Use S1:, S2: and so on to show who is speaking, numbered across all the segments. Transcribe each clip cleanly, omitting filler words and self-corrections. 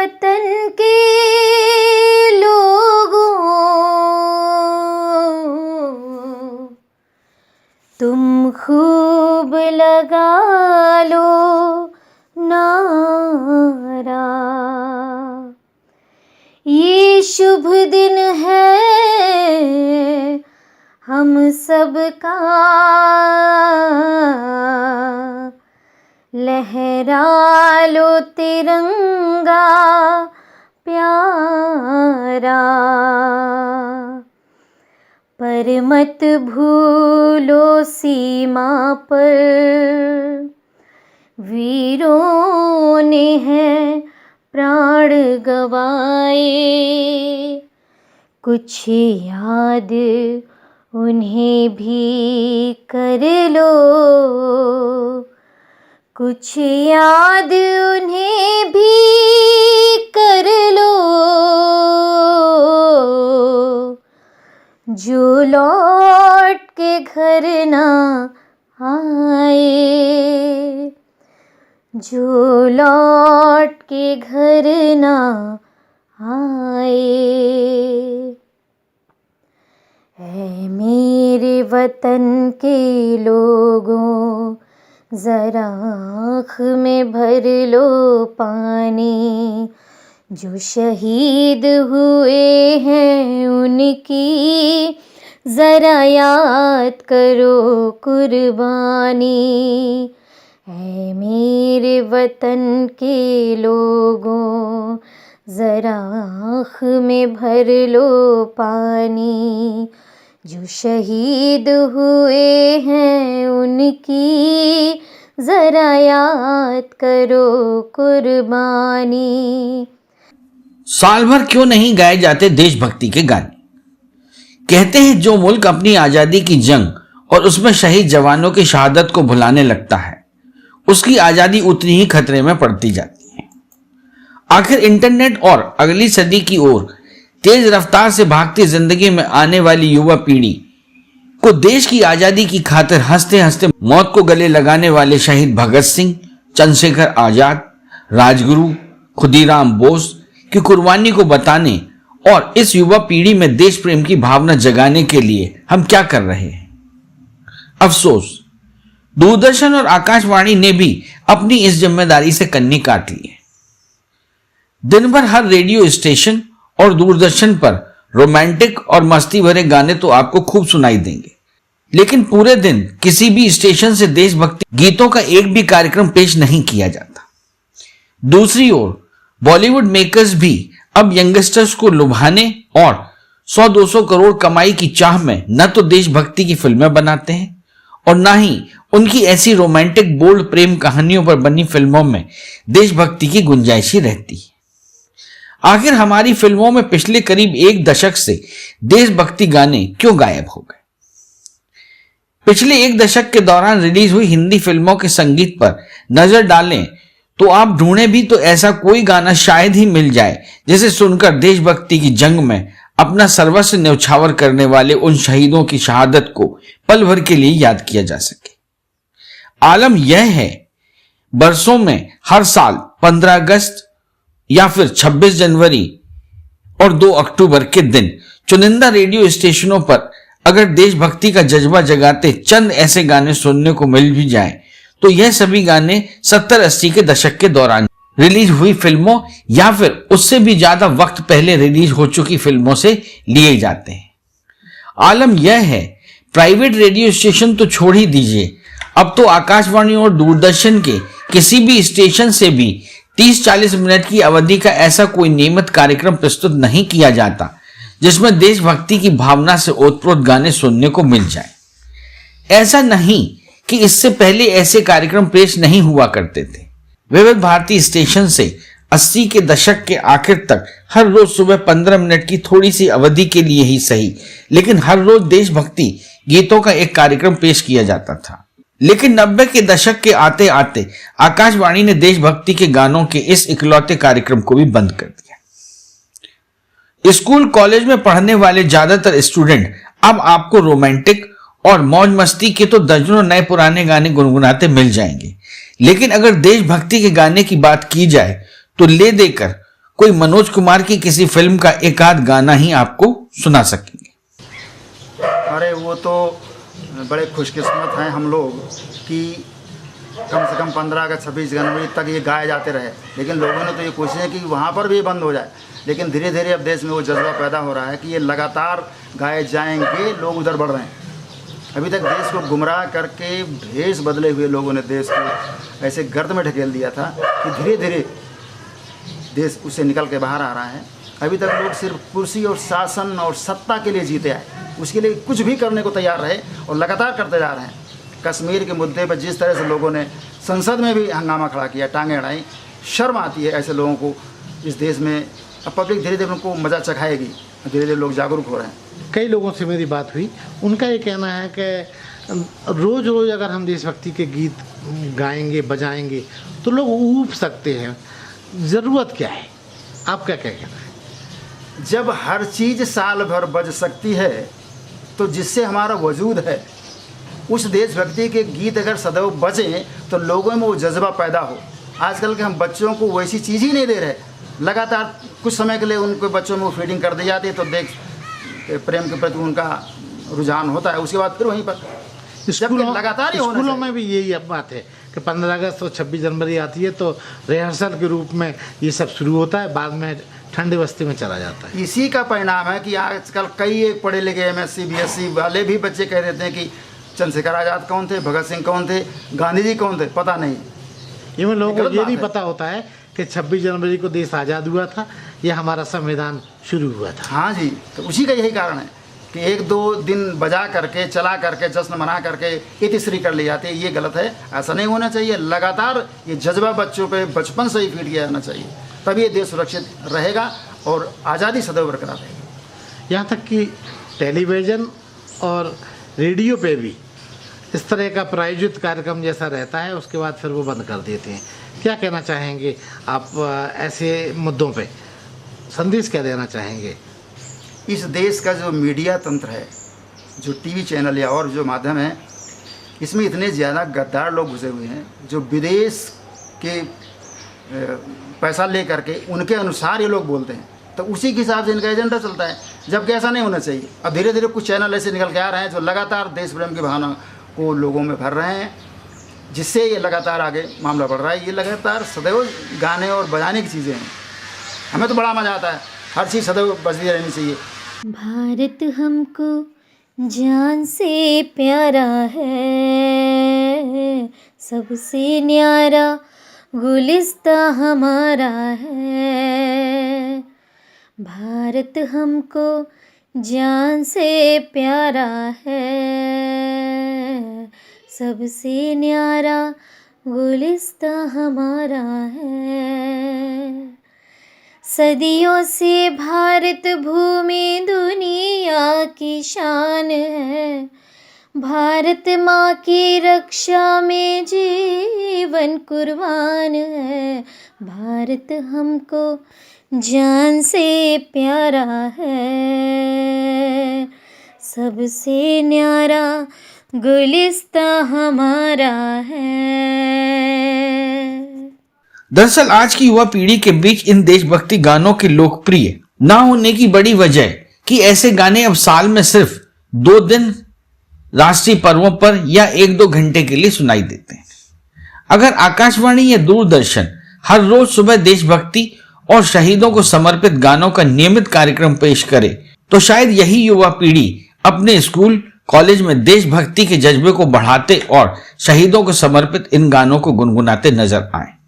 S1: वतन के लोगों, तुम खूब लगा लो नारा। ये शुभ दिन है हम सबका, लहरा लो तिरंगा प्यारा। पर मत भूलो सीमा पर वीरों ने है प्राण गवाए। कुछ याद उन्हें भी कर लो, कुछ याद उन्हें भी कर लो, जो लौट के घर ना आए, जो लौट के घर ना आए। ऐ मेरे वतन के लोगों, ज़रा आँख में भर लो पानी। जो शहीद हुए हैं उनकी ज़रा याद करो कुर्बानी। ऐ मेरे वतन के लोगों, ज़रा आँख में भर लो पानी। जो शहीद हुए हैं उनकी ज़रा याद करो कुर्बानी।
S2: साल भर क्यों नहीं गाए जाते देशभक्ति के गाने? कहते हैं जो मुल्क अपनी आज़ादी की जंग और उसमें शहीद जवानों की शहादत को भुलाने लगता है, उसकी आज़ादी उतनी ही खतरे में पड़ती जाती है। आखिर इंटरनेट और अगली सदी की ओर तेज रफ्तार से भागती जिंदगी में आने वाली युवा पीढ़ी को देश की आज़ादी की खातिर हंसते हंसते मौत को गले लगाने वाले शहीद भगत सिंह, चंद्रशेखर आजाद, राजगुरु, खुदीराम बोस की कुर्बानी को बताने और इस युवा पीढ़ी में देश प्रेम की भावना जगाने के लिए हम क्या कर रहे हैं? अफसोस, दूरदर्शन और आकाशवाणी ने भी अपनी इस जिम्मेदारी से कन्नी काट ली है। दिन भर हर रेडियो स्टेशन और दूरदर्शन पर रोमांटिक और मस्ती भरे गाने तो आपको खूब सुनाई देंगे, लेकिन पूरे दिन किसी भी स्टेशन से देशभक्ति गीतों का एक भी कार्यक्रम पेश नहीं किया जाता। दूसरी ओर बॉलीवुड मेकर्स भी अब यंगस्टर्स को लुभाने और 100-200 करोड़ कमाई की चाह में न तो देशभक्ति की फिल्में बनाते हैं और न ही उनकी ऐसी रोमांटिक बोल्ड प्रेम कहानियों पर बनी फिल्मों में देशभक्ति की गुंजाइश ही रहती है। आखिर हमारी फिल्मों में पिछले करीब एक दशक से देशभक्ति गाने क्यों गायब हो गए? पिछले एक दशक के दौरान रिलीज हुई हिंदी फिल्मों के संगीत पर नजर डालें तो आप ढूंढे भी तो ऐसा कोई गाना शायद ही मिल जाए जिसे सुनकर देशभक्ति की जंग में अपना सर्वस्व न्यौछावर करने वाले उन शहीदों की शहादत को पल भर के लिए याद किया जा सके। आलम यह है, बरसों में हर साल 15 अगस्त या फिर 26 जनवरी और 2 अक्टूबर के दिन चुनिंदा रेडियो स्टेशनों पर अगर देशभक्ति का जज्बा जगाते चंद ऐसे गाने सुनने को मिल भी जाएं, तो यह सभी गाने 70-80 के दशक के दौरान रिलीज हुई फिल्मों या फिर उससे भी ज्यादा वक्त पहले रिलीज हो चुकी फिल्मों से लिए जाते हैं। आलम यह है, प्राइवेट रेडियो स्टेशन तो छोड़ ही दीजिए, अब तो आकाशवाणी और दूरदर्शन के किसी भी स्टेशन से भी 30-40 मिनट की अवधि का ऐसा कोई नियमित कार्यक्रम प्रस्तुत नहीं किया जाता जिसमें देशभक्ति की भावना से ओतप्रोत गाने सुनने को मिल जाए। ऐसा नहीं कि इससे पहले ऐसे कार्यक्रम पेश नहीं हुआ करते थे। विविध भारती स्टेशन से 80 के दशक के आखिर तक हर रोज सुबह 15 मिनट की थोड़ी सी अवधि के लिए ही सही, लेकिन हर रोज देशभक्ति गीतों का एक कार्यक्रम पेश किया जाता था। लेकिन 90 के दशक के आते आते आकाशवाणी ने देशभक्ति के गानों के इस इकलौते कार्यक्रम को भी बंद कर दिया। स्कूल कॉलेज में पढ़ने वाले ज्यादातर स्टूडेंट अब आपको रोमांटिक और मौज मस्ती के तो दर्जनों नए पुराने गाने गुनगुनाते मिल जाएंगे, लेकिन अगर देशभक्ति के गाने की बात की जाए तो ले देकर कोई मनोज कुमार की किसी फिल्म का एक आध गाना ही आपको सुना सकेंगे।
S3: अरे वो तो बड़े खुशकिस्मत हैं हम लोग कि कम से कम 15 अगस्त 26 जनवरी तक ये गाए जाते रहे, लेकिन लोगों ने तो ये कोशिश है कि वहाँ पर भी ये बंद हो जाए। लेकिन धीरे धीरे अब देश में वो जज्बा पैदा हो रहा है कि ये लगातार गाए जाएंगे, लोग उधर बढ़ रहे हैं। अभी तक देश को गुमराह करके भेष बदले हुए लोगों ने देश को ऐसे गर्त में ढकेल दिया था कि धीरे धीरे देश उससे निकल के बाहर आ रहा है। अभी तक लोग सिर्फ कुर्सी और शासन और सत्ता के लिए जीते आए, उसके लिए कुछ भी करने को तैयार रहे और लगातार करते जा रहे हैं। कश्मीर के मुद्दे पर जिस तरह से लोगों ने संसद में भी हंगामा खड़ा किया, टांगें अड़ाई, शर्म आती है ऐसे लोगों को इस देश में। अब पब्लिक धीरे धीरे उनको मज़ा चखाएगी, धीरे धीरे लोग जागरूक हो रहे हैं।
S4: कई लोगों से मेरी बात हुई, उनका ये कहना है कि रोज़ रोज़ अगर हम देशभक्ति के गीत गाएंगे बजाएंगे तो लोग ऊब सकते हैं, ज़रूरत क्या है? आप क्या कहना है?
S3: जब हर चीज़ साल भर बज सकती है तो जिससे हमारा वजूद है उस देशभक्ति के गीत अगर सदैव बजें तो लोगों में वो जज्बा पैदा हो। आजकल के हम बच्चों को वैसी चीज़ ही नहीं दे रहे, लगातार कुछ समय के लिए उनको बच्चों में वो फीडिंग कर दी जाती है तो देख प्रेम के प्रति उनका रुझान होता है, उसके बाद फिर वहीं पर लगातार
S4: स्कूलों में भी यही बात है कि 15 अगस्त और 26 जनवरी आती है तो रिहर्सल के रूप में ये सब शुरू होता है, बाद में ठंडे बस्ती में चला जाता है।
S3: इसी का परिणाम है कि आजकल कई एक पढ़े लिखे MSc BSc वाले भी बच्चे कह देते हैं कि चंद्रशेखर आज़ाद कौन थे, भगत सिंह कौन थे, गांधी जी कौन थे, पता नहीं।
S4: इवन लोगों को ये नहीं पता होता है कि 26 जनवरी को देश आज़ाद हुआ था, यह हमारा संविधान शुरू हुआ था।
S3: हाँ जी, तो उसी का यही कारण है कि 1-2 दिन बजा करके चला करके जश्न मना करके इतिश्री कर ली जाती है। ये गलत है, ऐसा नहीं होना चाहिए। लगातार ये जज्बा बच्चों पे बचपन से ही फीड किया जाना चाहिए, तभी ये देश सुरक्षित रहेगा और आज़ादी सदैव बरकरार रहेगी।
S4: यहाँ तक कि टेलीविज़न और रेडियो पे भी इस तरह का प्रायोजित कार्यक्रम जैसा रहता है, उसके बाद फिर वो बंद कर देते हैं। क्या कहना चाहेंगे आप ऐसे मुद्दों पे? संदेश क्या देना चाहेंगे?
S3: इस देश का जो मीडिया तंत्र है, जो टीवी चैनल या और जो माध्यम है, इसमें इतने ज़्यादा गद्दार लोग घुसे हुए हैं जो विदेश के पैसा ले करके उनके अनुसार ये लोग बोलते हैं, तो उसी के हिसाब से इनका एजेंडा चलता है, जबकि ऐसा नहीं होना चाहिए। अब धीरे धीरे कुछ चैनल ऐसे निकल के आ रहे हैं जो लगातार देश प्रेम की भावना को लोगों में भर रहे हैं, जिससे ये लगातार आगे मामला बढ़ रहा है। ये लगातार सदैव गाने और बजाने की चीज़ें हैं, हमें तो बड़ा मज़ा आता है, हर चीज़ सदैव बजती रहनी चाहिए।
S1: भारत हमको जान से प्यारा है, सबसे न्यारा गुलिस्ता हमारा है। भारत हमको जान से प्यारा है, सबसे न्यारा गुलिस्ता हमारा है। सदियों से भारत भूमि दुनिया की शान है, भारत माँ की रक्षा में जीवन कुर्बान है। भारत हमको जान से प्यारा है, सबसे न्यारा गुलिस्ता हमारा है।
S2: दरअसल आज की युवा पीढ़ी के बीच इन देशभक्ति गानों के लोकप्रिय ना होने की बड़ी वजह कि ऐसे गाने अब साल में सिर्फ 2 दिन राष्ट्रीय पर्वों पर या 1-2 घंटे के लिए सुनाई देते हैं। अगर आकाशवाणी या दूरदर्शन हर रोज सुबह देशभक्ति और शहीदों को समर्पित गानों का नियमित कार्यक्रम पेश करे तो शायद यही युवा पीढ़ी अपने स्कूल कॉलेज में देशभक्ति के जज्बे को बढ़ाते और शहीदों को समर्पित इन गानों को गुनगुनाते नजर आए।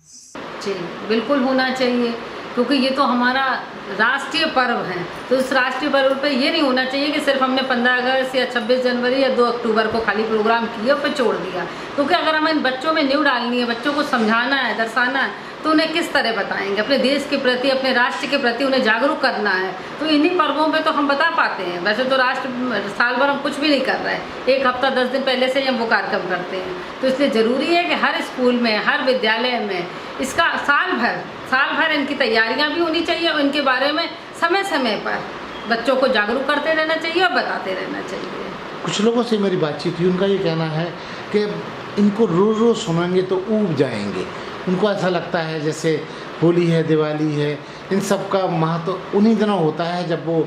S5: जी बिल्कुल होना चाहिए, क्योंकि ये तो हमारा राष्ट्रीय पर्व है। तो इस राष्ट्रीय पर्व पे ये नहीं होना चाहिए कि सिर्फ हमने 15 अगस्त या 26 जनवरी या 2 अक्टूबर को खाली प्रोग्राम किया और फिर छोड़ दिया। क्योंकि अगर हमें इन बच्चों में नींव डालनी है, बच्चों को समझाना है, दर्शाना है, तो उन्हें किस तरह बताएंगे? अपने देश के प्रति, अपने राष्ट्र के प्रति उन्हें जागरूक करना है, तो इन्हीं पर्वों पे तो हम बता पाते हैं। वैसे तो राष्ट्र साल भर हम कुछ भी नहीं कर रहे हैं, 1 हफ्ता 10 दिन पहले से ही हम वो कार्यक्रम करते हैं। तो इसलिए ज़रूरी है कि हर स्कूल में, हर विद्यालय में इसका साल भर इनकी तैयारियाँ भी होनी चाहिए और इनके बारे में समय समय पर बच्चों को जागरूक करते रहना चाहिए और बताते रहना चाहिए।
S4: कुछ लोगों से मेरी बातचीत हुई, उनका ये कहना है कि इनको रोज़ रोज़ सुनाएंगे तो ऊब जाएंगे। उनको ऐसा लगता है जैसे होली है, दिवाली है इन सब का महत्व उन्हीं दिनों होता है जब वो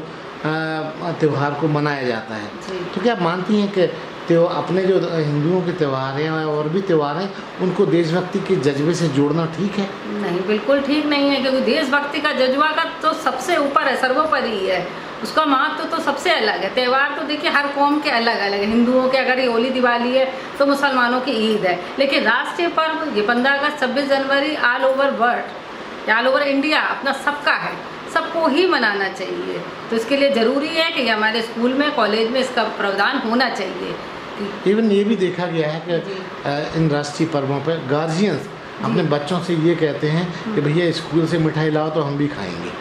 S4: त्यौहार को मनाया जाता है।
S5: जी।
S4: तो क्या मानती हैं कि अपने जो हिंदुओं के त्यौहार हैं और भी त्यौहार हैं, उनको देशभक्ति के जज्बे से जोड़ना ठीक है?
S5: नहीं, बिल्कुल ठीक नहीं है, क्योंकि देशभक्ति का जज्बा का तो सबसे ऊपर है, सर्वोपरि है। उसका महत्व तो सबसे अलग है। त्यौहार तो देखिए हर कौम के अलग अलग है। हिंदुओं के अगर ये होली दिवाली है तो मुसलमानों की ईद है, लेकिन राष्ट्रीय पर्व ये 15 अगस्त 26 जनवरी all over world, all over India अपना सबका है, सबको ही मनाना चाहिए। तो इसके लिए ज़रूरी है कि हमारे स्कूल में, कॉलेज में इसका प्रावधान होना चाहिए।
S4: इवन ये भी देखा गया है कि इन राष्ट्रीय पर्वों पर गार्जियंस अपने बच्चों से ये कहते हैं कि भैया स्कूल से मिठाई लाओ तो हम भी खाएंगे,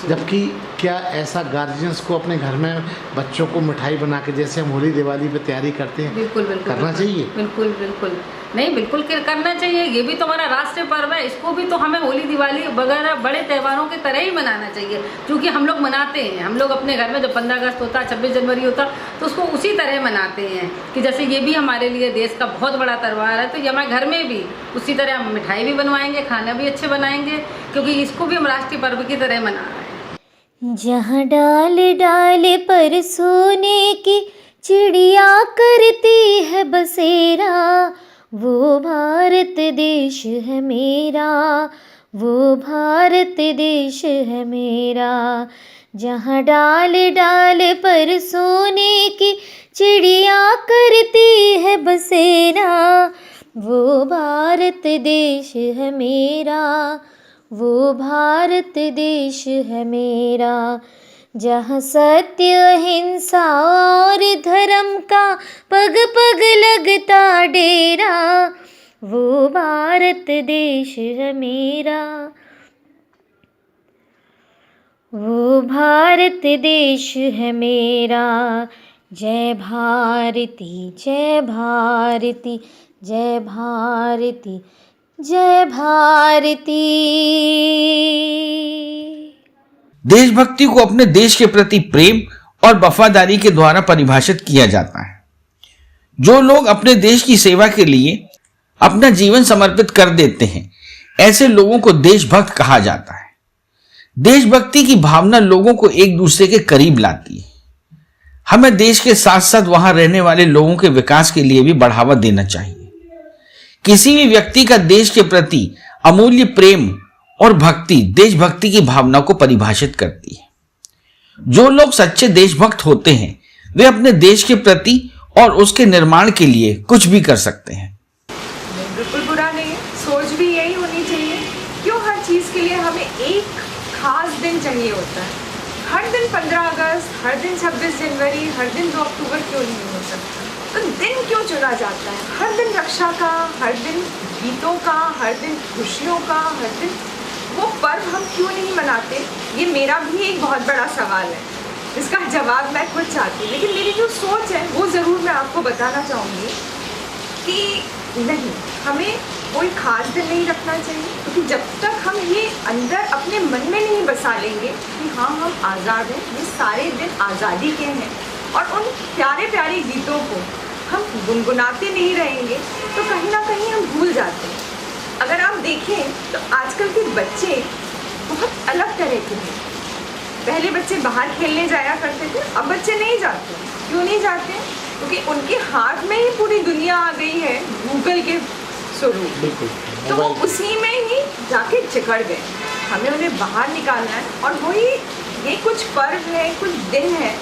S4: जबकि क्या ऐसा गार्जियंस को अपने घर में बच्चों को मिठाई बना के, जैसे हम होली दिवाली पे तैयारी करते हैं,
S5: बिल्कुल
S4: करना चाहिए?
S5: बिल्कुल बिल्कुल नहीं, बिल्कुल करना चाहिए। ये भी तो हमारा राष्ट्रीय पर्व है, इसको भी तो हमें होली दिवाली वगैरह बड़े त्योहारों की तरह ही मनाना चाहिए, क्योंकि हम लोग मनाते हैं। हम लोग अपने घर में जब 15 अगस्त होता, 26 जनवरी होता, तो उसको उसी तरह मनाते हैं कि जैसे ये भी हमारे लिए देश का बहुत बड़ा त्यौहार है। तो ये हमारे घर में भी उसी तरह हम मिठाई भी बनवाएंगे, खाना भी अच्छे बनाएंगे, क्योंकि इसको भी हम राष्ट्रीय पर्व की तरह मना रहे हैं।
S1: जहाँ डाल डाल पर सोने की चिड़िया करती है बसेरा, वो भारत देश है मेरा, वो भारत देश है मेरा। जहाँ डाल डाल पर सोने की चिड़िया करती है बसेरा, वो भारत देश है मेरा, वो भारत देश है मेरा। जहाँ सत्य अहिंसा और धर्म का पग पग लगता डेरा, वो भारत देश है मेरा, वो भारत देश है मेरा। जय भारती जय भारती जय भारती जय भारती।
S2: देशभक्ति को अपने देश के प्रति प्रेम और वफादारी के द्वारा परिभाषित किया जाता है। जो लोग अपने देश की सेवा के लिए अपना जीवन समर्पित कर देते हैं, ऐसे लोगों को देशभक्त कहा जाता है। देशभक्ति की भावना लोगों को एक दूसरे के करीब लाती है। हमें देश के साथ साथ वहां रहने वाले लोगों के विकास के लिए भी बढ़ावा देना चाहिए। किसी भी व्यक्ति का देश के प्रति अमूल्य प्रेम और भक्ति देशभक्ति की भावना को परिभाषित करती है। जो लोग सच्चे देशभक्त होते हैं, वे अपने देश के प्रति और उसके निर्माण के लिए कुछ भी कर सकते हैं।
S6: बिल्कुल बुरा नहीं है, सोच भी यही होनी चाहिए। क्यों हर चीज़ के लिए हमें एक खास दिन चाहिए होता है? हर दिन 15 अगस्त, हर दिन 26 जनवरी, हर दिन 2 अक्टूबर क्यों नहीं हो सकता? तो दिन क्यों चुना जाता है? हर दिन रक्षा का, हर दिन गीतों का, हर दिन खुशियों का, हर दिन वो पर्व हम क्यों नहीं मनाते? ये मेरा भी एक बहुत बड़ा सवाल है, इसका जवाब मैं खुद चाहती हूँ। लेकिन मेरी जो सोच है वो ज़रूर मैं आपको बताना चाहूँगी कि नहीं, हमें कोई खास दिन नहीं रखना चाहिए, क्योंकि जब तक हम ये अंदर अपने मन में नहीं बसा लेंगे कि हाँ हम आज़ाद हैं, ये सारे दिन आज़ादी के हैं, और उन प्यारे प्यारे गीतों को हम गुनगुनाते नहीं रहेंगे, तो कहीं ना कहीं हम भूल जाते हैं। अगर आप देखें तो आजकल के बच्चे बहुत अलग तरह के हैं। पहले बच्चे बाहर खेलने जाया करते थे, अब बच्चे नहीं जाते। क्यों नहीं जाते? क्योंकि उनके हाथ में ही पूरी दुनिया आ गई है, गूगल के स्वरूप। तो वो उसी में ही जाके जकड़ गए। हमें उन्हें बाहर निकालना है, और वही ये कुछ पर्व है, कुछ दिन है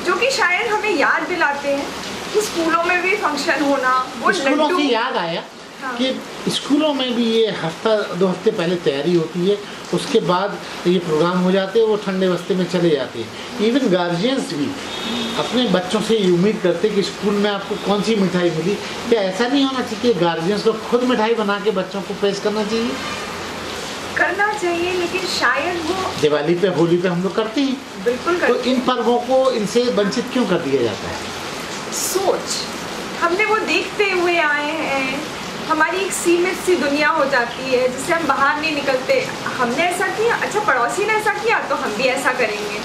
S6: जो कि शायद हमें याद दिलाते हैं कि स्कूलों में भी फंक्शन होना, वो
S4: स्कूलों से याद आया कि स्कूलों में भी ये हफ्ता 2 हफ्ते पहले तैयारी होती है, उसके बाद ये प्रोग्राम हो जाते हैं, वो ठंडे बस्ते में चले जाते हैं। इवन गार्जियंस भी अपने बच्चों से ये उम्मीद करते हैं कि स्कूल में आपको कौन सी मिठाई मिली। क्या ऐसा नहीं होना चाहिए? गार्जियंस को खुद मिठाई बना के बच्चों को पेश करना चाहिए?
S6: करना चाहिए, लेकिन शायद वो
S4: दिवाली पे, होली पे हम लोग करते हैं,
S6: बिल्कुल
S4: तो इन पर्वों को इनसे वंचित क्यों कर दिया जाता है?
S6: सोच हमने वो देखते हुए आए हैं। हमारी एक सीमित सी दुनिया हो जाती है जिससे हम बाहर नहीं निकलते। हमने ऐसा किया, अच्छा पड़ोसी ने ऐसा किया तो हम भी ऐसा करेंगे।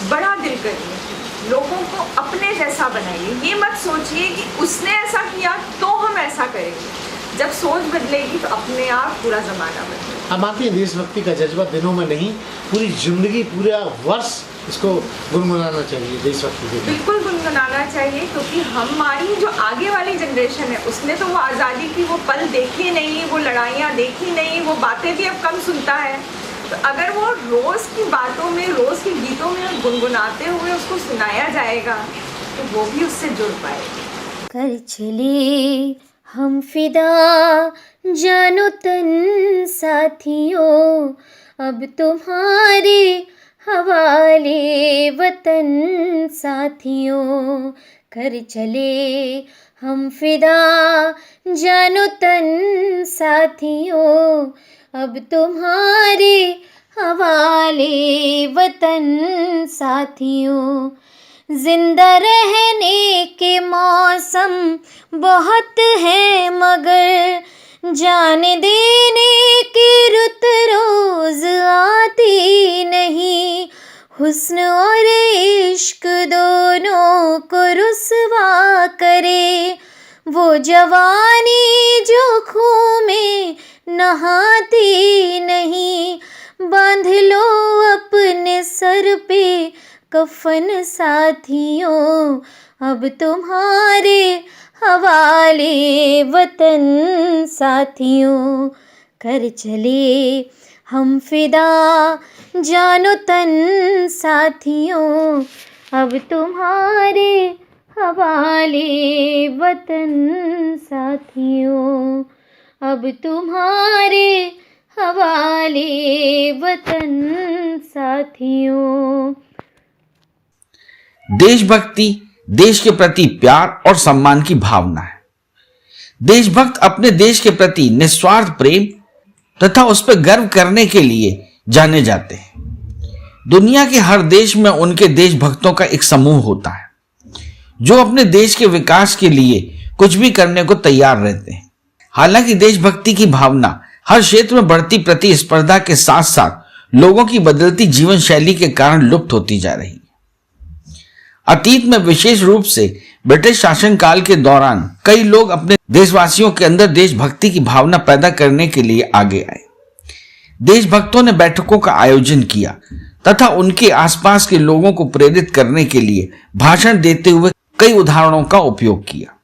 S6: बड़ा दिल करिए, लोगों को अपने जैसा बनाइए। ये मत सोचिए कि उसने ऐसा किया तो हम ऐसा करेंगे। जब सोच बदलेगी तो अपने आप पूरा ज़माना बदलेगा।
S4: आप मानते हैं देशभक्ति का जज्बा दिनों में नहीं, पूरी जिंदगी, पूरा वर्ष इसको गुनगुनाना चाहिए देशभक्ति के लिए?
S6: बिल्कुल गुनगुनाना चाहिए, क्योंकि हमारी जो आगे वाली जनरेशन है उसने तो वो आज़ादी की वो पल देखी नहीं, वो लड़ाइयाँ देखी नहीं, वो बातें भी अब कम सुनता है। तो अगर वो रोज़ की बातों में, रोज़ के गीतों में गुनगुनाते हुए उसको सुनाया जाएगा तो वो भी उससे जुड़ पाएगा।
S1: कर चले हम फिदा जानो तन साथियों, अब तुम्हारे हवाले वतन साथियों। कर चले हम फिदा जानो तन साथियों, अब तुम्हारे हवाले वतन साथियों। जिंदा रहने के मौसम बहुत है, मगर जान देने की रुत रोज आती नहीं। हुस्न और इश्क दोनों को रुसवा करे, वो जवानी जो खून में नहाती नहीं। बांध लो अपने सर पे कफन साथियों, अब तुम्हारे हवाले वतन साथियों। कर चले हम फिदा जानो तन साथियों, अब तुम्हारे हवाले वतन साथियों, अब तुम्हारे हवाले वतन साथियों।
S2: देशभक्ति देश के प्रति प्यार और सम्मान की भावना है। देशभक्त अपने देश के प्रति निस्वार्थ प्रेम तथा उस पर गर्व करने के लिए जाने जाते हैं। दुनिया के हर देश में उनके देशभक्तों का एक समूह होता है जो अपने देश के विकास के लिए कुछ भी करने को तैयार रहते हैं। हालांकि देशभक्ति की भावना हर क्षेत्र में बढ़ती प्रतिस्पर्धा के साथ साथ लोगों की बदलती जीवन शैली के कारण लुप्त होती जा रही है। अतीत में विशेष रूप से ब्रिटिश शासनकाल के दौरान कई लोग अपने देशवासियों के अंदर देशभक्ति की भावना पैदा करने के लिए आगे आए। देशभक्तों ने बैठकों का आयोजन किया तथा उनके आसपास के लोगों को प्रेरित करने के लिए भाषण देते हुए कई उदाहरणों का उपयोग किया।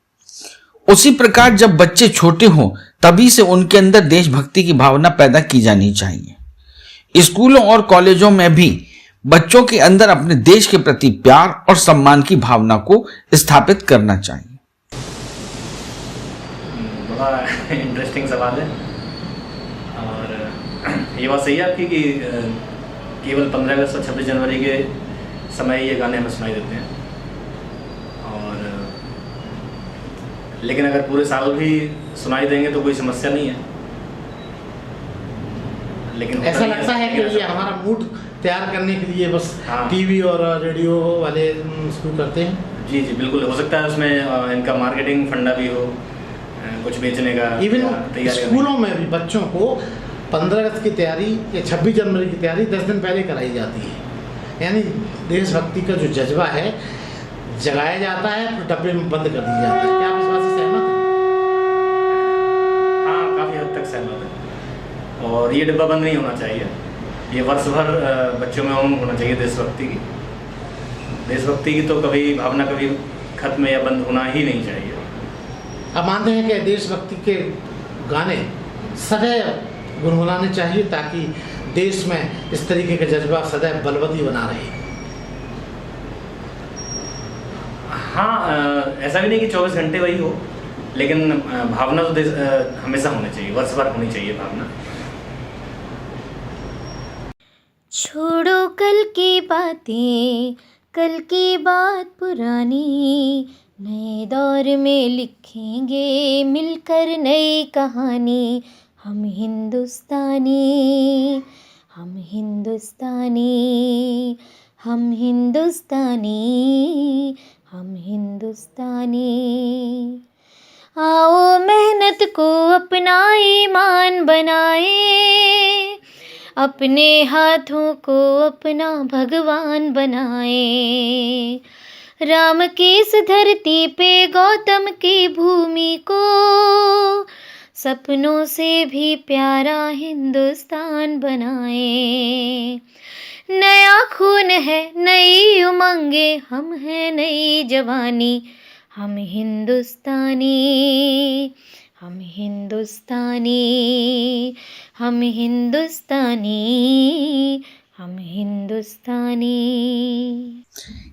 S2: उसी प्रकार जब बच्चे छोटे हों तभी से उनके अंदर देशभक्ति की भावना पैदा की जानी चाहिए। स्कूलों और कॉलेजों में भी बच्चों के अंदर अपने देश के प्रति प्यार और सम्मान की भावना को स्थापित करना चाहिए।
S7: बड़ा इंटरेस्टिंग सवाल है और ये बात सही है आपकी कि केवल 15 अगस्त और 26 जनवरी के समय ये गाने हमें सुनाई देते हैं, और लेकिन अगर पूरे साल भी सुनाई देंगे तो कोई समस्या नहीं है। लेकिन
S4: ऐसा लगता है कि ये हमारा मूड तैयार करने के लिए बस टीवी और रेडियो वाले शुरू करते हैं।
S7: जी जी बिल्कुल, हो सकता है उसमें इनका मार्केटिंग फंडा भी हो, कुछ बेचने का।
S4: इवन स्कूलों में भी बच्चों को 15 अगस्त की तैयारी या 26 जनवरी की तैयारी 10 दिन पहले कराई जाती है। यानी देशभक्ति का जो जज्बा है जगाया जाता है, फिर डब्बे में बंद कर दिया जाता है। क्या आप इस बात से सहमत हैं?
S7: हाँ, काफ़ी हद तक सहमत है। और ये डिब्बा बंद नहीं होना चाहिए, ये वर्ष भर बच्चों में उमंग होना चाहिए देशभक्ति की। देशभक्ति की तो कभी भावना कभी खत्म या बंद होना ही नहीं चाहिए।
S4: आप मानते हैं कि देशभक्ति के गाने सदैव गुनगुनाने चाहिए ताकि देश में इस तरीके का जज्बा सदैव बलवती बना रहे?
S7: हाँ, ऐसा भी नहीं कि 24 घंटे वही हो, लेकिन भावना तो हमेशा होनी चाहिए, वर्ष भर होनी चाहिए भावना।
S1: छोड़ो कल की बातें, कल की बात पुरानी, नए दौर में लिखेंगे मिलकर नई कहानी। हम हिंदुस्तानी, हम हिंदुस्तानी, हम हिंदुस्तानी, हम हिंदुस्तानी। आओ मेहनत को अपना ईमान बनाए, अपने हाथों को अपना भगवान बनाए। राम की इस धरती पे गौतम की भूमि को सपनों से भी प्यारा हिंदुस्तान बनाए। नया खून है, नई उमंगे, हम हैं नई जवानी, हम हिंदुस्तानी, हम हिंदुस्तानी, हम हिंदुस्तानी, हम हिंदुस्तानी।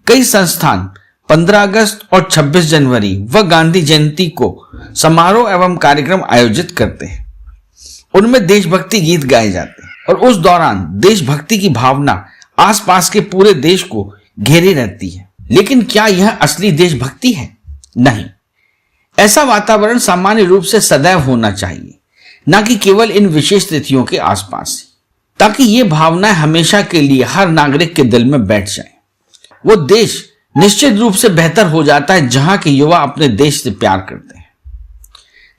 S2: कई संस्थान 15 अगस्त और 26 जनवरी व गांधी जयंती को समारोह एवं कार्यक्रम आयोजित करते हैं। उनमें देशभक्ति गीत गाए जाते हैं और उस दौरान देशभक्ति की भावना आसपास के पूरे देश को घेरे रहती है। लेकिन क्या यह असली देशभक्ति है? नहीं। ऐसा वातावरण सामान्य रूप से सदैव होना चाहिए, न कि केवल इन विशेष तिथियों के आसपास, ताकि ये भावनाएं हमेशा के लिए हर नागरिक के दिल में बैठ जाएं। वो देश निश्चित रूप से बेहतर हो जाता है जहां के युवा अपने देश से प्यार करते हैं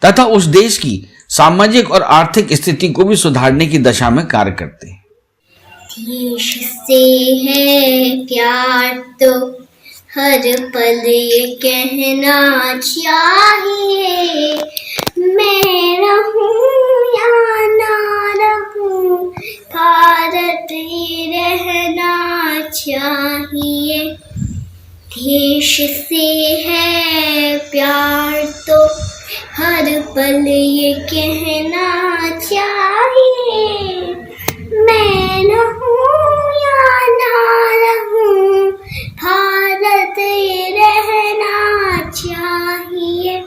S2: तथा उस देश की सामाजिक और आर्थिक स्थिति को भी सुधारने की दिशा में कार्य करते हैं।
S8: देश से है प्यार तो हर पल ये कहना चाहिए, मैं रहूं या ना रहूं, भारत ही रहना चाहिए। देश से है प्यार तो हर पल ये कहना चाहिए, मैं रहूं या ना रहूं, भारत ये रहना चाहिए।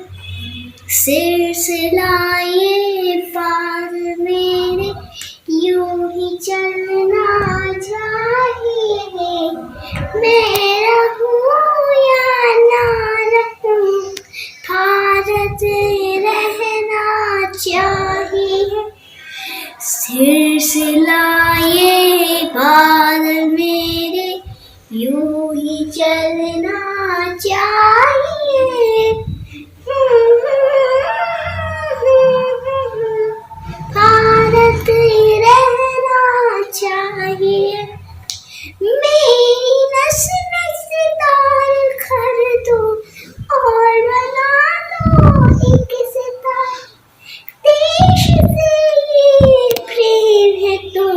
S8: सिर से लाए पार मेरे यूं ही चलना चाहिए, मैं रहूं या ना रहूं, भारत रहना चाहिए। सिर से लाए पार मेरे यूं ही चलना चाहिए, भारत रहना चाहिए। मेरी नस नस तार कर दो और बना दो एक सितारा, देश से ये प्रेम है तो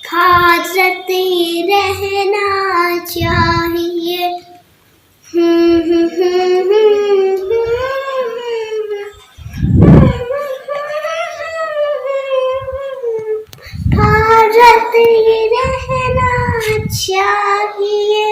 S8: भारत रहना चाहिए। भारत रहना चाहिए।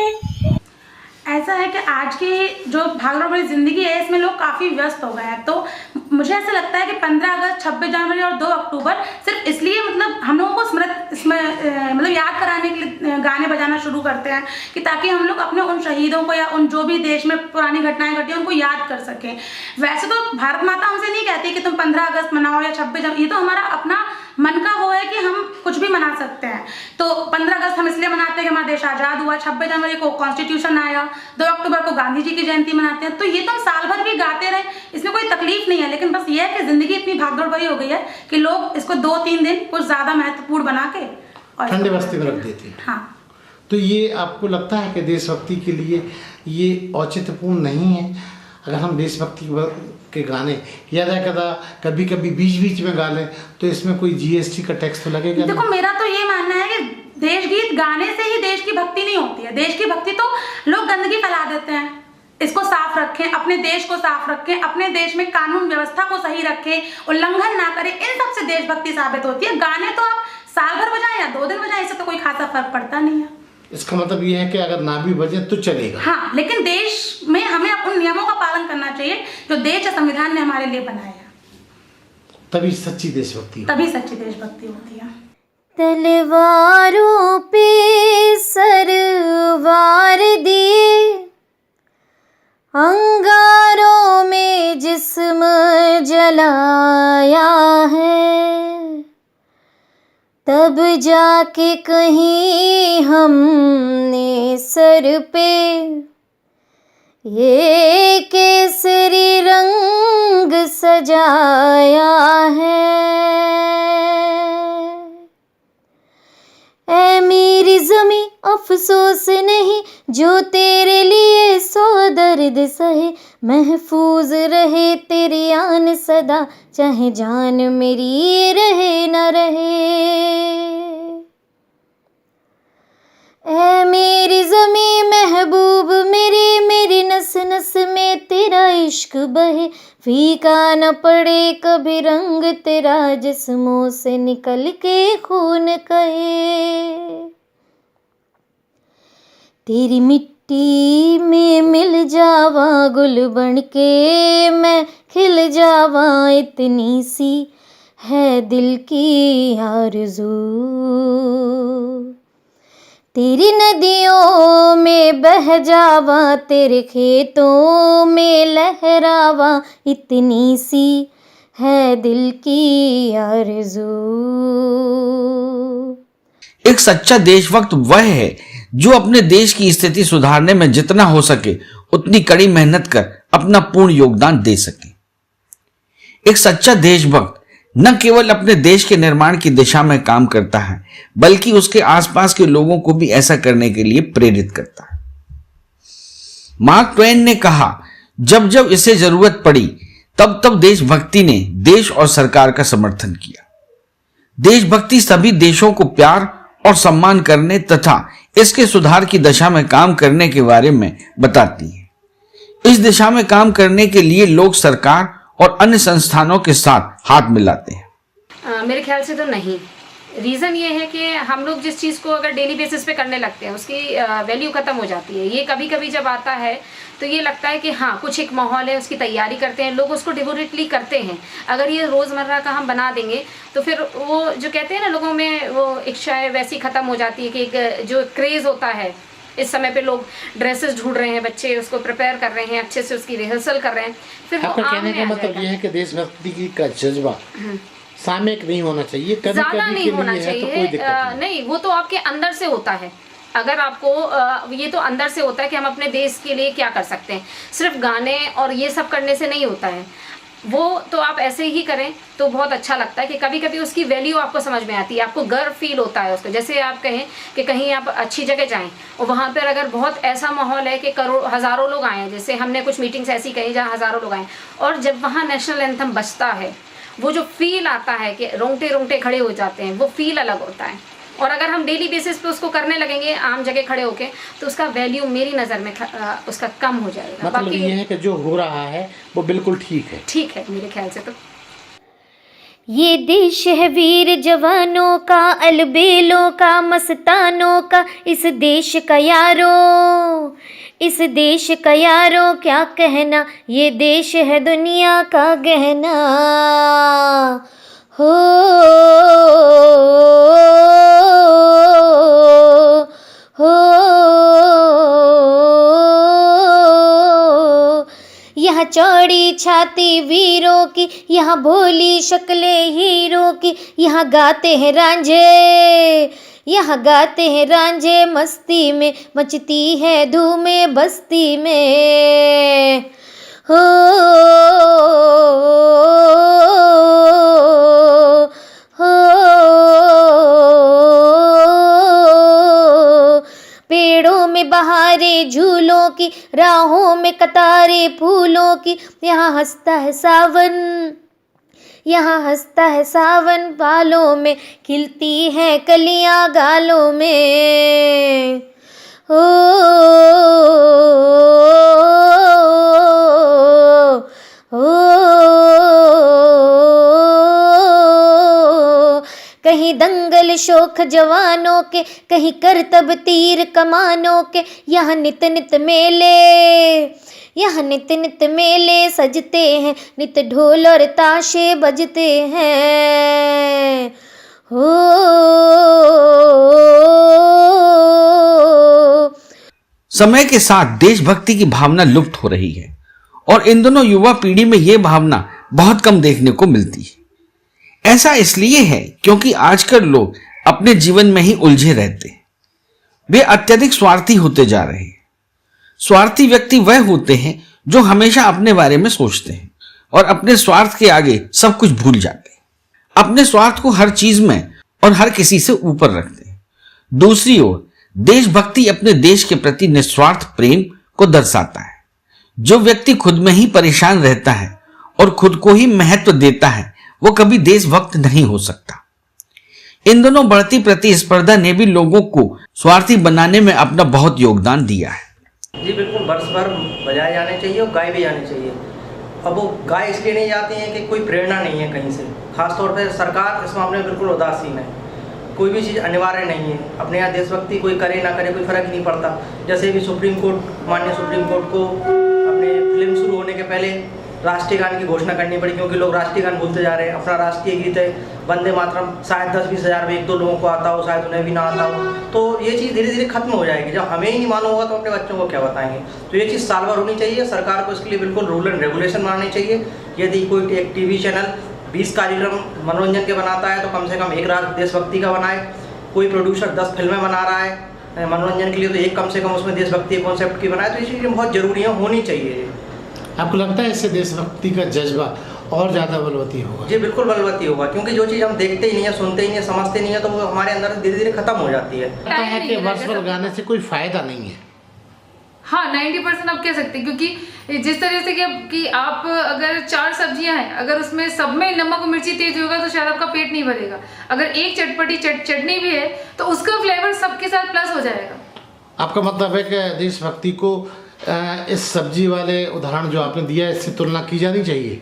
S9: ऐसा है कि आज की जो भागदौड़ भरी ज़िंदगी है इसमें लोग काफ़ी व्यस्त हो गए हैं, तो मुझे ऐसा लगता है कि 15 अगस्त, 26 जनवरी और 2 अक्टूबर सिर्फ इसलिए मतलब हम लोगों को मतलब याद कराने के लिए गाने बजाना शुरू करते हैं कि ताकि हम लोग अपने उन शहीदों को या उन जो भी देश में पुरानी घटनाएं घटी उनको याद कर सकें। वैसे तो भारत माता हमसे नहीं कहती कि तुम 15 अगस्त मनाओ या 26 जनवरी, ये तो हमारा अपना मन का वो है कि हम कुछ भी मना सकते हैं। तो 15 अगस्त हम इसलिए मनाते हैं कि हमारा देश आज़ाद हुआ, 26 जनवरी को कॉन्स्टिट्यूशन आया, 2 अक्टूबर को गांधी जी की जयंती मनाते हैं। तो ये तो हम साल भर भी गाते रहे, इसमें कोई तकलीफ नहीं है, लेकिन बस ये है कि ज़िंदगी इतनी भागदौड़ भरी हो गई है कि लोग इसको 2-3 दिन कुछ ज़्यादा महत्वपूर्ण बना के और
S4: ठंडे बस्ती में रख देते हैं।
S9: हाँ,
S4: तो ये आपको लगता है कि देशभक्ति के लिए ये औचित्यपूर्ण नहीं है? अगर हम देशभक्ति के गाने यदा कभी कभी बीच बीच में गा लें तो इसमें कोई GST का टैक्स तो लगेगा?
S9: देखो, मेरा तो ये मानना है कि देश गीत गाने से ही देश की भक्ति नहीं होती है। देश की भक्ति तो लोग गंदगी फैला देते हैं। इसको साफ रखें, अपने देश को साफ रखें, अपने देश में कानून व्यवस्था को सही रखें, उल्लंघन ना करें, इन सब से देशभक्ति साबित होती है। गाने तो आप साल भर बजाएं या 2 दिन बजाएं, इससे तो कोई खासा फर्क पड़ता नहीं है।
S4: इसका मतलब ये है कि अगर ना भी बजे तो चलेगा।
S9: हाँ, लेकिन देश में हमें उन नियमों का पालन करना चाहिए जो देश या संविधान ने हमारे लिए बनाया है।
S4: तभी सच्ची देशभक्ति
S9: होती है।
S1: तलवारों पे सरवार दिए, अंगारों में जिस्म जलाया है, तब जाके कहीं हमने सर पे ये केसरी रंग सजाया है। ऐ मेरी ज़मीं अफसोस नहीं जो तेरे लिए 100 दर्द सहे, महफूज रहे तेरी आन सदा, चाहे जान मेरी रहे न रहे। ऐ मेरी ज़मीं महबूब मेरी, मेरी नस नस में तेरा इश्क बहे, फीका न पड़े कभी रंग तेरा, जिस्मों से निकल के खून कहे। तेरी मिट्टी में मिल जावा गुल बन के, मैं खिल जावा इतनी सी है दिल की आरज़ू। तेरी नदियों में बह जावा, तेरे खेतों में लहरावा, इतनी सी है दिल की आरज़ू।
S2: एक सच्चा देशभक्त वह है जो अपने देश की स्थिति सुधारने में जितना हो सके उतनी कड़ी मेहनत कर अपना पूर्ण योगदान दे सके। एक सच्चा देशभक्त न केवल अपने देश के निर्माण की दिशा में काम करता है, बल्कि उसके आसपास के लोगों को भी ऐसा करने के लिए प्रेरित करता है। मार्क ट्वेन ने कहा, जब जब इसे जरूरत पड़ी तब तब देशभक्ति ने देश और सरकार का समर्थन किया। देशभक्ति सभी देशों को प्यार और सम्मान करने तथा इसके सुधार की दिशा में काम करने के बारे में बताती है। इस दिशा में काम करने के लिए लोग सरकार और अन्य संस्थानों के साथ हाथ मिलाते हैं।
S10: मेरे ख्याल से तो नहीं। रीज़न ये है कि हम लोग जिस चीज़ को अगर डेली बेसिस पे करने लगते हैं उसकी वैल्यू ख़त्म हो जाती है। ये कभी कभी जब आता है तो ये लगता है कि हाँ कुछ एक माहौल है, उसकी तैयारी करते हैं लोग, उसको डिवोटेडली करते हैं। अगर ये रोज़मर्रा का हम बना देंगे तो फिर वो जो कहते हैं ना लोगों में वो इच्छा है वैसी ख़त्म हो जाती है कि एक जो क्रेज़ होता है। इस समय पे लोग ड्रेसेस ढूंढ रहे हैं, बच्चे उसको प्रिपेयर कर रहे हैं, अच्छे से उसकी रिहर्सल कर रहे हैं, फिर वो
S4: आपका
S10: आम
S4: कहने
S10: में
S4: का
S10: आ
S4: मतलब
S10: जाएगा।
S4: ये है कि देशभक्ति का जज्बा सामयिक नहीं होना चाहिए, कभी
S10: ज़्यादा
S4: कभी
S10: नहीं
S4: के
S10: होना
S4: लिए है तो कोई
S10: चाहिए।
S4: दिक्कत नहीं।
S10: नहीं, वो तो आपके अंदर से होता है। अगर आपको ये तो अंदर से होता है कि हम अपने देश के लिए क्या कर सकते हैं। सिर्फ गाने और ये सब करने से नहीं होता है, वो तो आप ऐसे ही करें तो बहुत अच्छा लगता है कि कभी कभी उसकी वैल्यू आपको समझ में आती है, आपको गर्व फील होता है उसको। जैसे आप कहें कि कहीं आप अच्छी जगह जाएं और वहाँ पर अगर बहुत ऐसा माहौल है कि हज़ारों लोग आए, जैसे हमने कुछ मीटिंग्स ऐसी कही जहाँ हज़ारों लोग आए, और जब वहाँ नेशनल एंथम बजता है वो जो फील आता है कि रोंगटे रोंगटे खड़े हो जाते हैं, वो फील अलग होता है। और अगर हम डेली बेसिस पे उसको करने लगेंगे आम जगह खड़े होके तो उसका वैल्यू मेरी नज़र में उसका कम हो जाएगा।
S4: मतलब
S10: बाकी
S4: ये है कि जो हो रहा है वो बिल्कुल ठीक है
S10: मेरे ख्याल से। तो
S1: ये देश है वीर जवानों का, अलबेलों का, मस्तानों का, इस देश का यारों, इस देश का यारों क्या कहना, ये देश है दुनिया का गहना। हो यहाँ चौड़ी छाती वीरों की, यहाँ भोली शक्लें हीरों की, यहाँ गाते हैं रांझे, यहाँ गाते हैं रांझे, मस्ती में मचती है धूमें बस्ती में। हो पेड़ों में बहारें झूलों की, राहों में कतारें फूलों की, यहाँ हंसता है सावन, यहाँ हंसता है सावन, बालों में खिलती हैं कलियां गालों में। हो कहीं दंगल शोख जवानों के, कहीं करतब तीर कमानों के, यहाँ नित नित मेले, यहाँ नित नित मेले सजते हैं, नित ढोल और ताशे बजते हैं। हो
S2: समय के साथ देशभक्ति की भावना लुप्त हो रही है और इन दोनों युवा पीढ़ी में यह भावना बहुत कम देखने को मिलती है। ऐसा इसलिए है क्योंकि आजकल लोग अपने जीवन में ही उलझे रहते हैं। वे अत्यधिक स्वार्थी होते जा रहे हैं। स्वार्थी व्यक्ति वह होते हैं जो हमेशा अपने बारे में सोचते हैं और अपने स्वार्थ के आगे सब कुछ भूल जाते हैं। अपने स्वार्थ को हर चीज में और हर किसी से ऊपर रखते हैं। दूसरी ओर देशभक्ति अपने देश के प्रति निस्वार्थ प्रेम को दर्शाता है। जो व्यक्ति खुद में ही परेशान रहता है और खुद को ही महत्व देता है वो कभी देशभक्त नहीं हो सकता। इन दोनों बढ़ती प्रतिस्पर्धा ने भी लोगों को स्वार्थी बनाने में अपना बहुत योगदान दिया है।
S11: जी बिल्कुल, वर्ष भर बजाए जाने चाहिए और गाए भी जाने चाहिए। अब वो गाय इसलिए नहीं जाती हैं कि कोई प्रेरणा नहीं है कहीं से, खासतौर पर सरकार इस मामले में बिल्कुल उदासीन है। कोई भी चीज़ अनिवार्य नहीं है, अपने यहाँ देशभक्ति कोई करे ना करे कोई फर्क ही नहीं पड़ता। जैसे भी माननीय सुप्रीम कोर्ट को अपने फिल्म शुरू होने के पहले राष्ट्रीय गान की घोषणा करनी पड़ी, क्योंकि लोग राष्ट्रीय गान भूलते जा रहे हैं। अपना राष्ट्रीय गीत है वंदे मातरम, शायद 10-20 हज़ार में 1-2 लोगों को आता हो, शायद उन्हें भी ना आता हो। तो ये चीज़ धीरे धीरे खत्म हो जाएगी। जब हमें ही नहीं मालूम होगा तो अपने बच्चों को क्या बताएंगे। तो ये चीज़ साल भर होनी चाहिए। सरकार को इसके लिए बिल्कुल रूल एंड रेगुलेशन बनानी चाहिए। यदि कोई एक टीवी चैनल 20 कार्यक्रम मनोरंजन के बनाता है तो कम से कम एक रात देशभक्ति का बनाए। कोई प्रोड्यूसर 10 फिल्में बना रहा है मनोरंजन के लिए तो एक कम से कम उसमें देशभक्ति कॉन्सेप्ट की बनाए। तो ये चीज़ें बहुत ज़रूरी है, होनी चाहिए।
S4: आपको लगता है इससे देशभक्ति का जज्बा और ज़्यादा बलवती होगा?
S11: जी बिल्कुल बलवती होगा, क्योंकि जो चीज़ हम देखते ही नहीं है, सुनते ही नहीं है, समझते नहीं है, तो वो हमारे अंदर धीरे धीरे खत्म हो जाती है।
S4: लगता है कि वर्ष भर गाने से कोई फायदा नहीं है।
S12: हाँ 90% आप कह सकते हैं, क्योंकि जिस तरह से कि आप अगर 4 सब्जियां हैं, अगर उसमें सब में नमक और मिर्ची तेज होगा तो शायद आपका पेट नहीं भरेगा। अगर एक चटपटी चटनी भी है तो उसका फ्लेवर सबके साथ प्लस हो जाएगा।
S4: आपका मतलब है कि देशभक्ति को इस सब्जी वाले उदाहरण जो आपने दिया इससे तुलना की जानी चाहिए?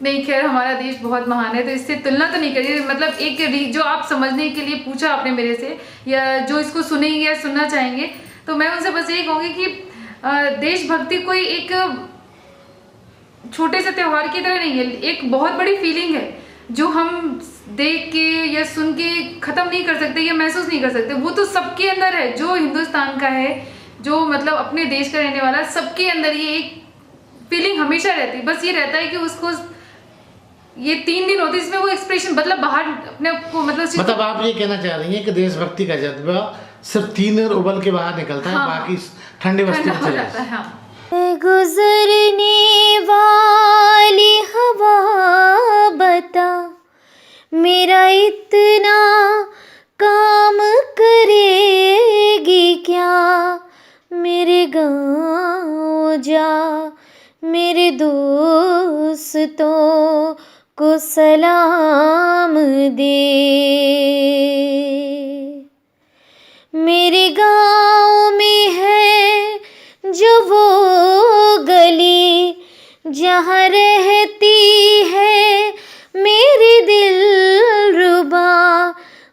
S12: नहीं, खैर हमारा देश बहुत महान है तो इससे तुलना तो नहीं करिए। मतलब एक जो आप समझने के लिए पूछा आपने मेरे से, या जो इसको सुनेंगे या सुनना चाहेंगे, तो मैं उनसे बस यही कहूँगी कि देशभक्ति कोई एक छोटे से त्योहार की तरह नहीं है, एक बहुत बड़ी फीलिंग है जो हम देख के या सुन के ख़त्म नहीं कर सकते या महसूस नहीं कर सकते। वो तो सबके अंदर है, जो हिंदुस्तान का है, जो मतलब अपने देश का रहने वाला, सबके अंदर ये एक फीलिंग हमेशा रहती है। बस ये रहता है कि उसको ये 3 दिन होते हैं इसमें वो एक्सप्रेशन मतलब बाहर अपने को मतलब
S4: आप ये कहना चाह रही हैं कि देशभक्ति का जज्बा सिर्फ 3 दिन उबल के बाहर निकलता है, बाकी ठंडे वस्तु में चला जाता है।
S1: गुजरने वाली हवा बता मेरा इतना काम करेगी क्या, मेरे गाँव जा मेरे दोस्तों को सलाम दे। मेरे गाँव में है जो वो गली जहाँ रहती है मेरी दिलरुबा,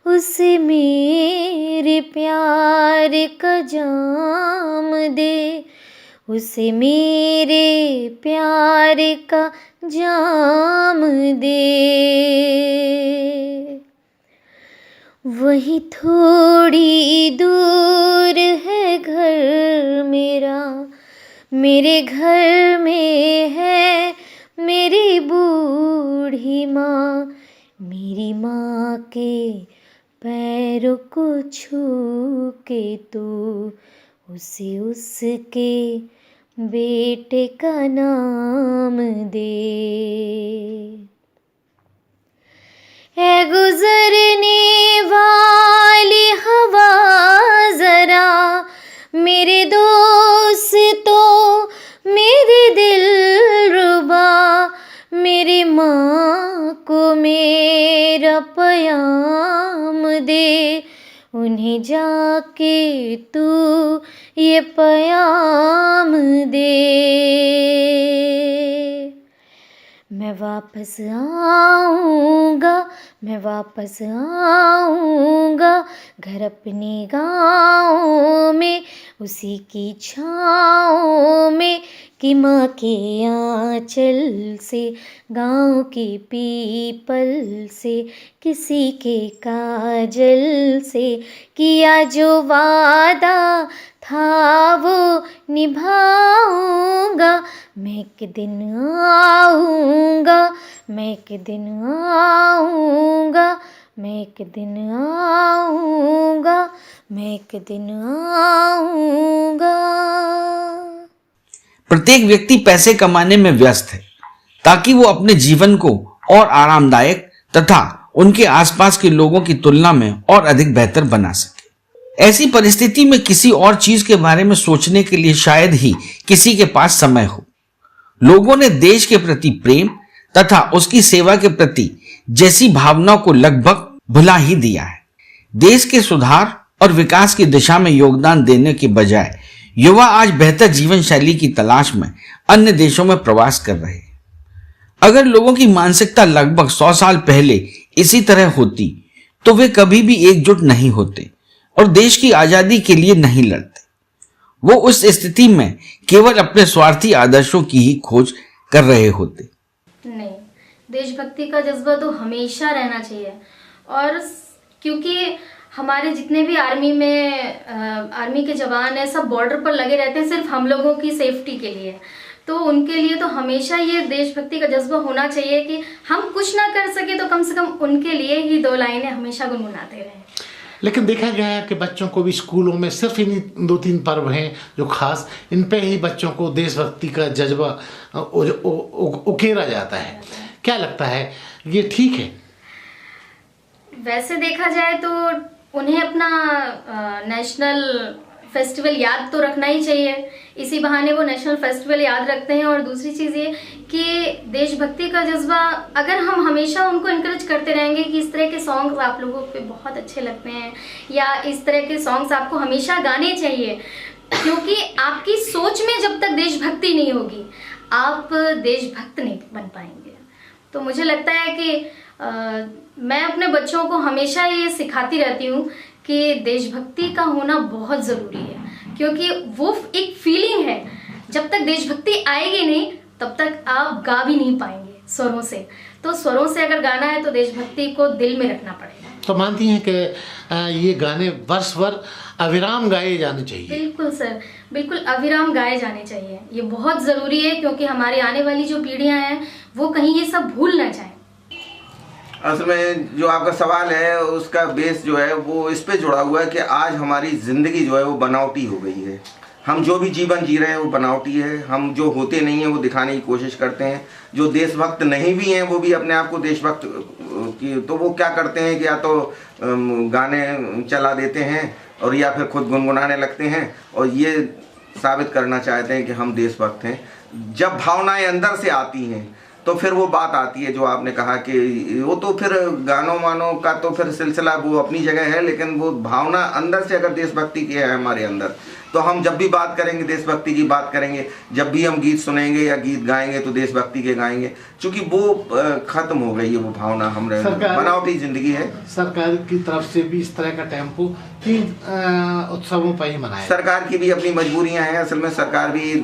S1: उसे मेरे प्यार का जाम दे, उसे मेरे प्यार का जाम दे। वही थोड़ी दूर है घर मेरा, मेरे घर में है मेरी बूढ़ी माँ, मेरी माँ के पैरों को छू के तू उसे उसके बेटे का नाम दे। है गुजरने वाली हवा जरा मेरे दोस्तों मेरे दिलरुबा, मेरी माँ को मेरा पैगाम दे, उन्हें जाके तू ये पैगाम दे। मैं वापस आऊँगा, मैं वापस आऊँगा घर अपने गाँव में, उसी की छाँव में कि माँ के आँचल से, गाँव की पीपल से, किसी के काजल से किया जो वादा था वो निभाऊंगा। मैं एक दिन आऊँगा, मैं एक दिन आऊँगा, मैं एक दिन आऊँगा, मैं एक दिन आऊँगा।
S2: प्रत्येक व्यक्ति पैसे कमाने में व्यस्त है ताकि वो अपने जीवन को और आरामदायक तथा उनके आसपास के लोगों की तुलना में और अधिक बेहतर बना सके। ऐसी परिस्थिति में किसी और चीज के बारे में सोचने के लिए शायद ही किसी के पास समय हो। लोगों ने देश के प्रति प्रेम तथा उसकी सेवा के प्रति जैसी भावनाओं को लगभग भुला ही दिया है। देश के सुधार और विकास की दिशा में योगदान देने के बजाय युवा आज बेहतर जीवन शैली की तलाश में अन्य देशों में प्रवास कर रहे हैं। अगर लोगों की मानसिकता लगभग 100 साल पहले इसी तरह होती तो वे कभी भी एकजुट नहीं होते और देश की आजादी के लिए नहीं लड़ते। वो उस स्थिति में केवल अपने स्वार्थी आदर्शों की ही खोज कर रहे होते।
S1: नहीं, देशभक्ति का जज्बा तो हमेशा रहना चाहिए। और क्योंकि हमारे जितने भी आर्मी के जवान हैं, सब बॉर्डर पर लगे रहते हैं सिर्फ हम लोगों की सेफ्टी के लिए। तो उनके लिए तो हमेशा ये देशभक्ति का जज्बा होना चाहिए कि हम कुछ ना कर सके तो कम से कम उनके लिए ही 2 लाइनें हमेशा गुनगुनाते रहें।
S4: लेकिन देखा गया है कि बच्चों को भी स्कूलों में सिर्फ इन 2-3 पर्व हैं जो खास, इन पे ही बच्चों को देशभक्ति का जज्बा उकेरा जाता है। क्या लगता है, ये ठीक है?
S1: वैसे देखा जाए तो उन्हें अपना नेशनल फेस्टिवल याद तो रखना ही चाहिए। इसी बहाने वो नेशनल फेस्टिवल याद रखते हैं। और दूसरी चीज़ ये कि देशभक्ति का जज्बा अगर हम हमेशा उनको इनकरेज करते रहेंगे कि इस तरह के सॉन्ग्स आप लोगों को बहुत अच्छे लगते हैं या इस तरह के सॉन्ग्स आपको हमेशा गाने चाहिए, क्योंकि आपकी सोच में जब तक देशभक्ति नहीं होगी आप देशभक्त नहीं बन पाएंगे। तो मुझे लगता है कि मैं अपने बच्चों को हमेशा ये सिखाती रहती हूँ कि देशभक्ति का होना बहुत ज़रूरी है, क्योंकि वो एक फीलिंग है। जब तक देशभक्ति आएगी नहीं तब तक आप गा भी नहीं पाएंगे स्वरों से। तो स्वरों से अगर गाना है तो देशभक्ति को दिल में रखना पड़ेगा।
S4: तो मानती हैं कि ये गाने वर्ष भर अविराम गाए जाने चाहिए? बिल्कुल
S1: सर, बिल्कुल अविराम गाए जाने चाहिए। ये बहुत ज़रूरी है, क्योंकि हमारी आने वाली जो पीढ़ियाँ हैं वो कहीं ये सब भूल ना जाएं।
S13: असल में जो आपका सवाल है उसका बेस जो है वो इस पे जुड़ा हुआ है कि आज हमारी ज़िंदगी जो है वो बनावटी हो गई है। हम जो भी जीवन जी रहे हैं वो बनावटी है। हम जो होते नहीं हैं वो दिखाने की कोशिश करते हैं। जो देशभक्त नहीं भी हैं वो भी अपने आप को देशभक्त की, तो वो क्या करते हैं कि या तो गाने चला देते हैं और या फिर खुद गुनगुनाने लगते हैं और ये साबित करना चाहते हैं कि हम देशभक्त हैं। जब भावनाएं अंदर से आती हैं तो फिर वो बात आती है जो आपने कहा कि वो तो फिर गानों वानों का तो फिर सिलसिला वो अपनी जगह है, लेकिन वो भावना अंदर से अगर देशभक्ति की है हमारे अंदर तो हम जब भी बात करेंगे देशभक्ति की बात करेंगे। जब भी हम गीत सुनेंगे या गीत गाएंगे तो देशभक्ति के गाएंगे, क्योंकि वो खत्म हो गई है वो भावना। हमारे बनावटी जिंदगी है। सरकार की तरफ से भी इस तरह का टेम्पो उत्सवों पर ही मनाया। सरकार की भी अपनी मजबूरियां हैं। असल में सरकार भी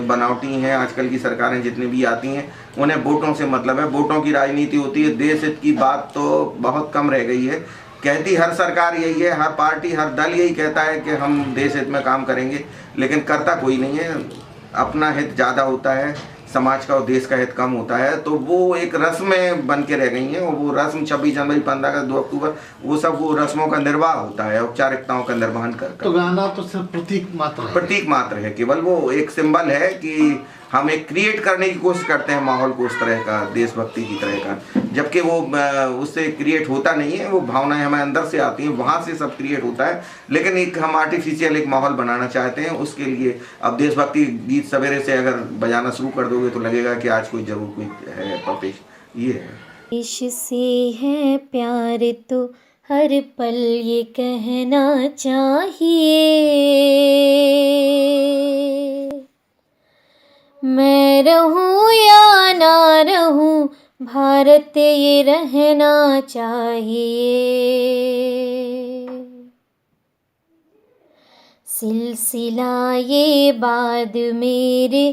S13: बनावटी हैं। आजकल की सरकारें जितनी भी आती हैं उन्हें वोटों से मतलब है, वोटों की राजनीति होती है। देश हित की बात तो बहुत कम रह गई है। कहती हर सरकार यही है, हर पार्टी हर दल यही कहता है कि हम देश हित में काम करेंगे, लेकिन करता कोई नहीं है। अपना हित ज़्यादा होता है, समाज का और देश का हित कम होता है। तो वो एक रस्में बन के रह गई हैं। और वो रस्म 26 जनवरी, 15 अगस्त, 2 अक्टूबर वो सब वो रस्मों का निर्वाह होता है, औपचारिकताओं का निर्वहन कर। तो गाना तो सिर्फ प्रतीक मात्र है, केवल वो एक सिंबल है कि हम एक क्रिएट करने की कोशिश करते हैं माहौल को उस तरह का, देशभक्ति की तरह का, जबकि वो उससे क्रिएट होता नहीं है। वो भावनाएं हमें अंदर से आती हैं, वहाँ से सब क्रिएट होता है। लेकिन एक हम आर्टिफिशियल एक माहौल बनाना चाहते हैं। उसके लिए अब देशभक्ति गीत सवेरे से अगर बजाना शुरू कर दोगे तो लगेगा कि आज कोई जरूर कोई है परपेश। ये है
S1: देश से है प्यार तो हर पल ये कहना चाहिए, मैं रहूं या ना रहूं भारत ये रहना चाहिए। सिलसिला ये बाद मेरे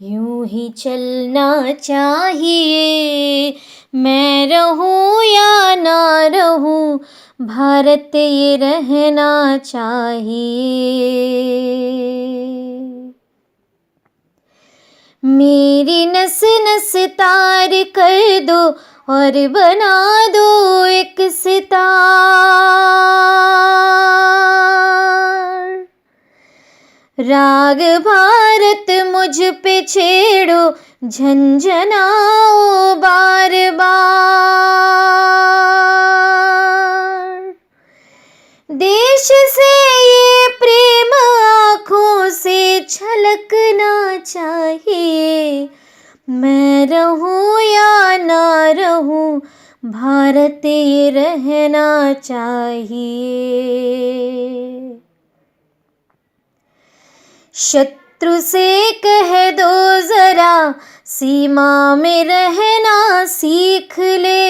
S1: यूं ही चलना चाहिए, मैं रहूं या ना रहूं भारत ये रहना चाहिए। मेरी नस नस तार कर दो और बना दो एक सितार, राग भारत मुझ पे छेड़ो झंझनाओ बार बार। देश से फरकना चाहिए। मैं रहूं या ना रहूं, भारत ये रहना चाहिए। शत्रु से कह दो जरा, सीमा में रहना सीख ले।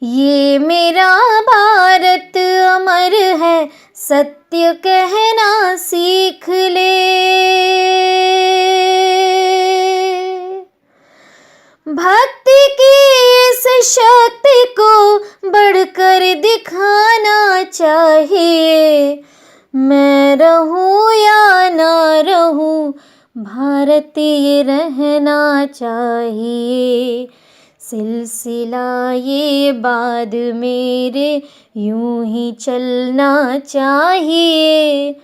S1: ये मेरा भारत अमर है, सत्य कहना सीख ले। भक्ति की इस शक्ति को बढ़कर दिखाना चाहिए। मैं रहूं या ना रहूं, भारत ये रहना चाहिए। सिलसिला ये बाद मेरे यूं ही चलना चाहिए।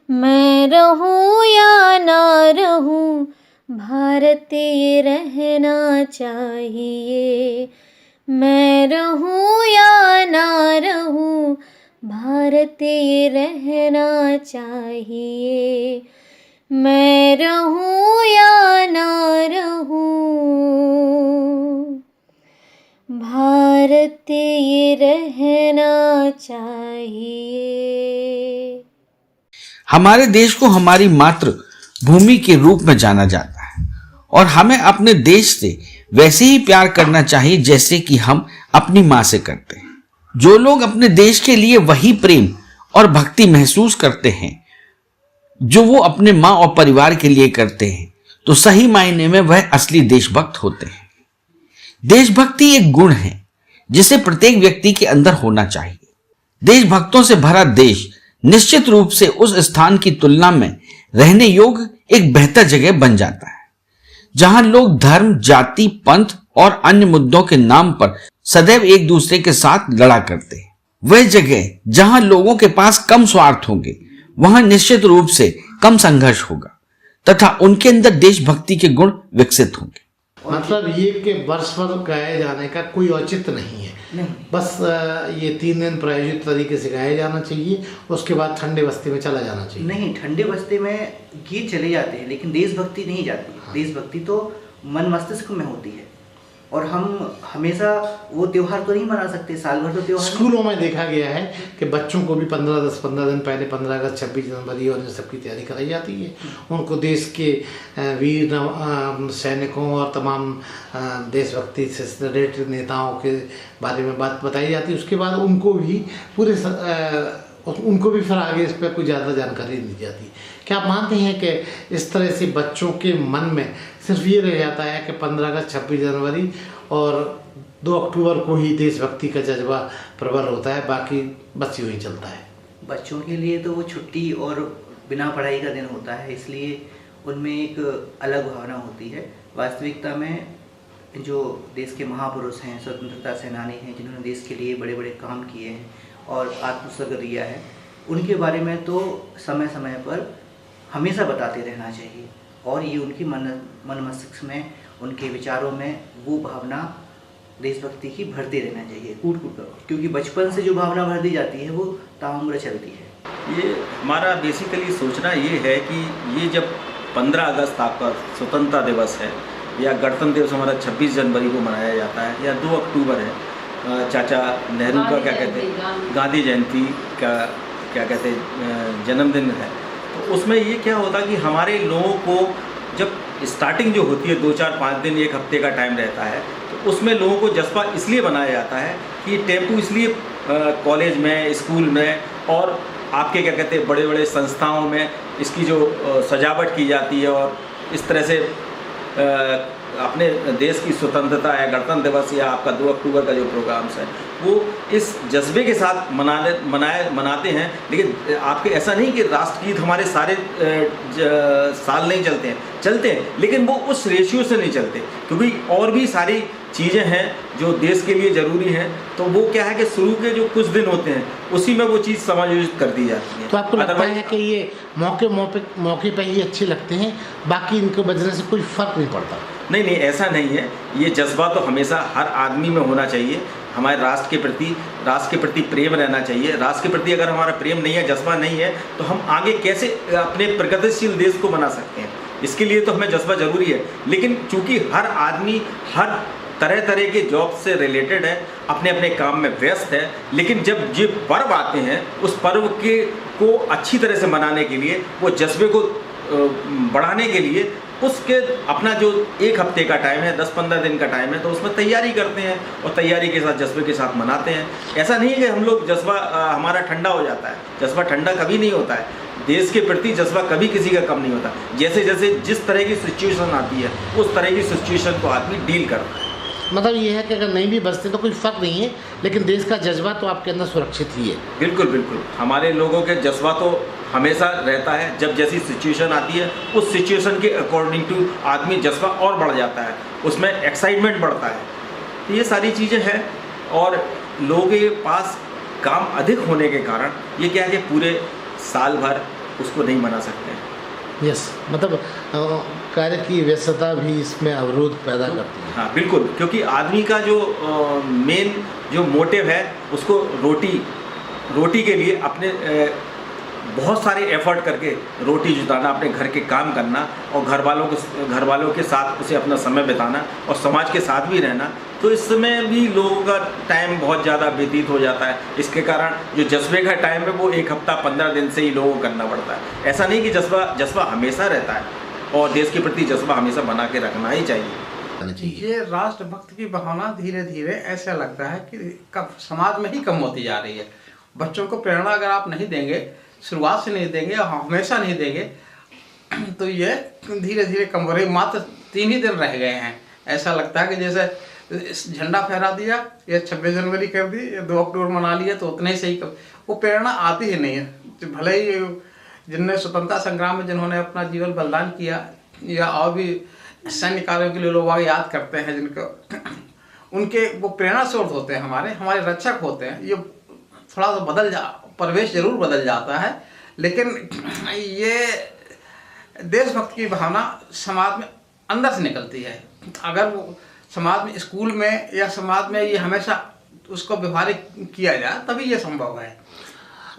S1: मैं रहूं या ना रहूं, भारत ये रहना चाहिए। मैं रहूं या ना रहूं, भारत ये रहना चाहिए। मैं रहूं या ना रहूं, भारत ये रहना चाहिए।
S2: हमारे देश को हमारी मातृ भूमि के रूप में जाना जाता है और हमें अपने देश से वैसे ही प्यार करना चाहिए जैसे कि हम अपनी माँ से करते हैं। जो लोग अपने देश के लिए वही प्रेम और भक्ति महसूस करते हैं जो वो अपने माँ और परिवार के लिए करते हैं, तो सही मायने में वह असली देशभक्त होते हैं। देशभक्ति एक गुण है जिसे प्रत्येक व्यक्ति के अंदर होना चाहिए। देशभक्तों से भरा देश निश्चित रूप से उस स्थान की तुलना में रहने योग्य एक बेहतर जगह बन जाता है जहां लोग धर्म, जाति, पंथ और अन्य मुद्दों के नाम पर सदैव एक दूसरे के साथ लड़ा करते हैं। वह जगह जहां लोगों के पास कम स्वार्थ होंगे, वहां निश्चित रूप से कम संघर्ष होगा तथा उनके अंदर देशभक्ति के गुण विकसित होंगे।
S4: मतलब ये कि वर्ष भर गाए जाने का कोई औचित्य नहीं है, बस ये 3 दिन प्रायोजित तरीके से गाया जाना चाहिए, उसके बाद ठंडे बस्ती में चला जाना चाहिए।
S11: नहीं, ठंडे बस्ती में गीत चले जाते हैं लेकिन देशभक्ति नहीं जाती। देशभक्ति तो मन मस्तिष्क में होती है और हम हमेशा वो त्योहार तो नहीं मना सकते, साल भर तो त्योहार।
S4: स्कूलों में देखा गया है कि बच्चों को भी 15 दिन पहले 15 अगस्त, 26 जनवरी और इन सब की तैयारी कराई जाती है। उनको देश के वीर सैनिकों और तमाम देशभक्ति से रिलेटेड नेताओं के बारे में बात बताई जाती है। उसके बाद उनको भी फिर आगे इस पर कोई ज़्यादा जानकारी दी जाती। क्या आप मानते हैं कि इस तरह से बच्चों के मन में सिर्फ ये रह जाता है कि 15 अगस्त, 26 जनवरी और 2 अक्टूबर को ही देशभक्ति का जज्बा प्रबल होता है, बाकी बस यूँ ही चलता है?
S11: बच्चों के लिए तो वो छुट्टी और बिना पढ़ाई का दिन होता है, इसलिए उनमें एक अलग भावना होती है। वास्तविकता में जो देश के महापुरुष हैं, स्वतंत्रता सेनानी हैं, जिन्होंने देश के लिए बड़े बड़े काम किए हैं और आत्मसर्ग दिया है, उनके बारे में तो समय समय पर हमेशा बताते रहना चाहिए और ये उनकी मन मस्तिष्क में, उनके विचारों में वो भावना देशभक्ति की भरते रहना चाहिए कूट कूट कर, क्योंकि बचपन से जो भावना भर दी जाती है वो ताउम्र चलती है।
S14: ये हमारा बेसिकली सोचना ये है कि ये जब 15 अगस्त आपका स्वतंत्रता दिवस है या गणतंत्र दिवस हमारा 26 जनवरी को मनाया जाता है या 2 अक्टूबर है, चाचा नेहरू का क्या कहते हैं, गांधी जयंती का क्या कहते हैं जन्मदिन है, तो उसमें ये क्या होता है कि हमारे लोगों को जब स्टार्टिंग जो होती है 2, 4, 5 दिन, 1 हफ्ते का टाइम रहता है, तो उसमें लोगों को जज्बा इसलिए बनाया जाता है कि टेम्पू इसलिए कॉलेज में, स्कूल में और आपके क्या कहते हैं बड़े बड़े संस्थाओं में इसकी जो सजावट की जाती है और इस तरह से अपने देश की स्वतंत्रता या गणतंत्र दिवस या आपका 2 अक्टूबर का जो प्रोग्राम्स है वो इस जज्बे के साथ मनाते हैं। लेकिन आपके ऐसा नहीं कि राष्ट्रगीत हमारे सारे साल नहीं चलते हैं लेकिन वो उस रेशियो से नहीं चलते, क्योंकि और भी सारी चीज़ें हैं जो देश के लिए ज़रूरी हैं, तो वो क्या है कि शुरू के जो कुछ दिन होते हैं उसी में वो चीज़ समायोजित कर दी जाती है।
S4: तो आपको लगता है कि ये मौके पे ही अच्छे लगते हैं, बाकी इनको बजने से कोई फ़र्क नहीं पड़ता?
S14: नहीं, ऐसा नहीं है। ये जज्बा तो हमेशा हर आदमी में होना चाहिए, हमारे राष्ट्र के प्रति प्रेम रहना चाहिए। राष्ट्र के प्रति अगर हमारा प्रेम नहीं है, जज्बा नहीं है, तो हम आगे कैसे अपने प्रगतिशील देश को बना सकते हैं? इसके लिए तो हमें जज्बा जरूरी है। लेकिन चूंकि हर आदमी हर तरह के जॉब से रिलेटेड है, अपने अपने काम में व्यस्त है, लेकिन जब ये पर्व आते हैं उस पर्व को अच्छी तरह से मनाने के लिए, वो जज्बे को बढ़ाने के लिए उसके अपना जो एक हफ्ते का टाइम है, 10-15 दिन का टाइम है, तो उसमें तैयारी करते हैं और तैयारी के साथ जज्बे के साथ मनाते हैं। ऐसा नहीं है कि हम लोग जज्बा हमारा ठंडा हो जाता है, जज्बा ठंडा कभी नहीं होता है। देश के प्रति जज्बा कभी किसी का कम नहीं होता। जैसे जैसे जिस तरह की सिचुएशन आती है उस तरह की सिचुएशन को आदमी डील करता है।
S4: मतलब ये है कि अगर नहीं भी बचते तो कोई फ़र्क नहीं है, लेकिन देश का जज्बा तो आपके अंदर सुरक्षित ही है।
S14: बिल्कुल बिल्कुल, हमारे लोगों के जज्बा तो हमेशा रहता है। जब जैसी सिचुएशन आती है उस सिचुएशन के अकॉर्डिंग टू आदमी जज्बा और बढ़ जाता है, उसमें एक्साइटमेंट बढ़ता है। तो ये सारी चीज़ें हैं और लोगों के पास काम अधिक होने के कारण ये क्या है कि पूरे साल भर उसको नहीं मना सकते हैं।
S4: यस, मतलब कार्य की व्यस्तता भी इसमें अवरोध पैदा करती है।
S14: हाँ बिल्कुल, क्योंकि आदमी का जो मेन जो मोटिव है उसको रोटी के लिए अपने बहुत सारे एफर्ट करके रोटी जुटाना, अपने घर के काम करना और घर वालों के साथ उसे अपना समय बिताना और समाज के साथ भी रहना, तो इसमें भी लोगों का टाइम बहुत ज़्यादा व्यतीत हो जाता है। इसके कारण जो जज्बे का टाइम है वो 1 हफ्ता 15 दिन से ही लोगों को करना पड़ता है। ऐसा नहीं कि जज्बा हमेशा रहता है और देश के प्रति जज्बा हमेशा बना के रखना ही चाहिए।
S15: ये राष्ट्रभक्त की भावना धीरे धीरे ऐसा लगता है कि समाज में ही कम होती जा रही है। बच्चों को प्रेरणा अगर आप नहीं देंगे, शुरुआत से नहीं देंगे, हमेशा नहीं देंगे, तो ये धीरे धीरे कम हो रही। मात्र 3 ही दिन रह गए हैं। ऐसा लगता है कि जैसे झंडा फहरा दिया या 26 जनवरी कर दी या 2 अक्टूबर मना लिया तो उतने ही सही, वो प्रेरणा आती ही नहीं है। भले ही जिनने स्वतंत्रता संग्राम में जिन्होंने अपना जीवन बलिदान किया या और भी सैन्य कार्यों के लिए लोग आगे याद करते हैं, जिनको उनके वो प्रेरणा स्रोत होते हैं, हमारे रक्षक होते हैं। ये थोड़ा सा परिवेश जरूर बदल जाता है, लेकिन ये देशभक्त की भावना समाज में अंदर से निकलती है। अगर वो समाज में, स्कूल में या समाज में ये हमेशा उसको व्यवहारिक किया जाए तभी ये संभव है।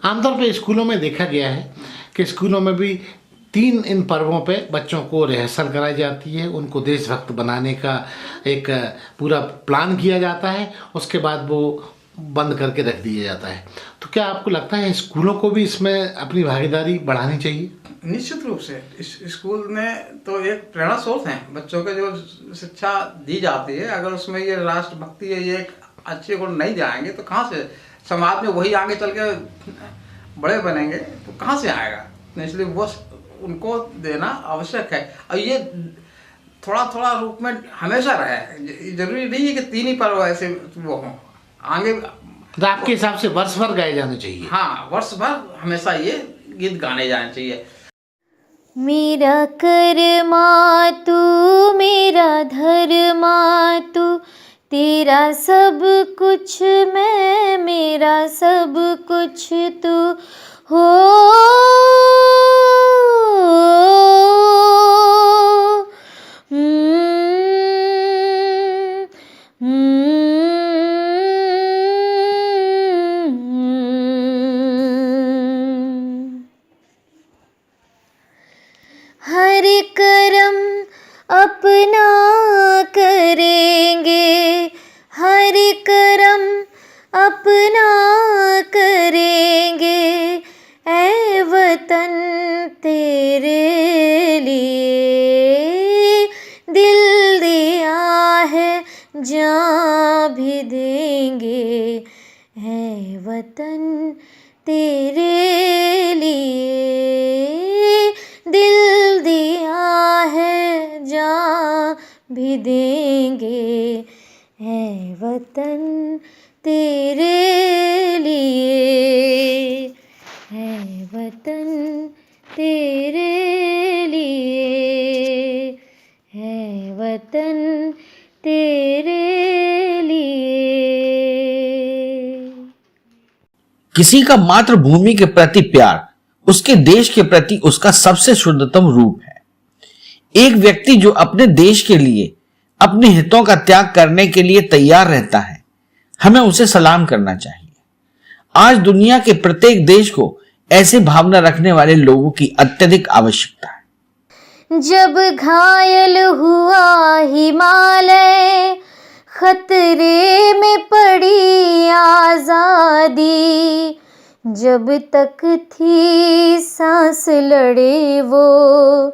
S4: आमतौर पे स्कूलों में देखा गया है कि स्कूलों में भी 3 इन पर्वों पे बच्चों को रिहर्सल कराई जाती है, उनको देशभक्त बनाने का एक पूरा प्लान किया जाता है, उसके बाद वो बंद करके रख दिया जाता है। तो क्या आपको लगता है स्कूलों को भी इसमें अपनी भागीदारी बढ़ानी चाहिए?
S15: निश्चित रूप से स्कूल में तो एक प्रेरणा स्रोत है। बच्चों को जो शिक्षा दी जाती है, अगर उसमें ये राष्ट्रभक्ति है, ये अच्छे गुण नहीं जाएंगे तो कहाँ से समाज में वही आगे चल के बड़े बनेंगे, तो कहाँ से आएगा? इसलिए वो उनको देना आवश्यक है। और ये थोड़ा थोड़ा रूप में हमेशा रहे, जरूरी नहीं है कि 3 ही पर्व ऐसे वो हों आगे।
S4: तो आपके हिसाब से वर्ष भर गाए जाने चाहिए?
S15: हाँ, वर्ष भर हमेशा ये गीत गाने जाने चाहिए।
S1: मेरा कर्मा तू, मेरा धर्मा तू, तेरा सब कुछ मैं, मेरा सब कुछ तू हो। हर कर्म अपना करेंगे, हर कर्म अपना करेंगे, ऐ वतन तेरे लिए दिल दिया है, जान भी देंगे, ऐ वतन तेरे लिए दिल दिया है, जान भी देंगे, है वतन तेरे लिए, है वतन तेरे लिए, है वतन तेरे लिए।
S2: किसी का मातृभूमि के प्रति प्यार उसके देश के प्रति उसका सबसे शुद्धतम रूप है। एक व्यक्ति जो अपने देश के लिए अपने हितों का त्याग करने के लिए तैयार रहता है, हमें उसे सलाम करना चाहिए। आज दुनिया के प्रत्येक देश को ऐसी भावना रखने वाले लोगों की अत्यधिक आवश्यकता है।
S1: जब घायल हुआ हिमालय, खतरे में पड़ी आजादी, जब तक थी सांस लड़े वो,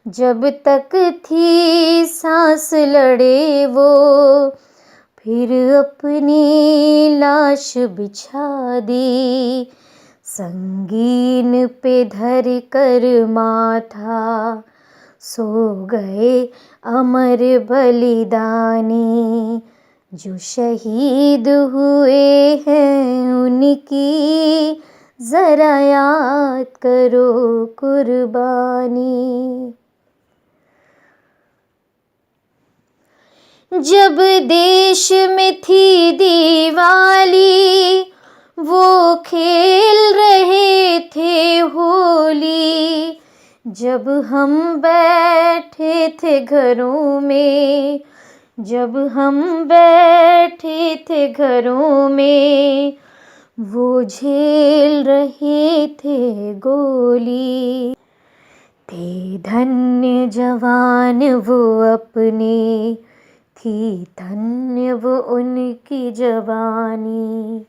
S1: जब तक थी सांस लड़े वो, फिर अपनी लाश बिछा दी, संगीन पे धर कर माथा, सो गए अमर बलिदानी, जो शहीद हुए हैं उनकी जरा याद करो कुर्बानी। जब देश में थी दिवाली, वो खेल रहे थे होली, जब हम बैठे थे घरों में, जब हम बैठे थे घरों में, वो झेल रहे थे गोली। थे धन्य जवान वो अपने, थी धन्य वो उनकी जवानी।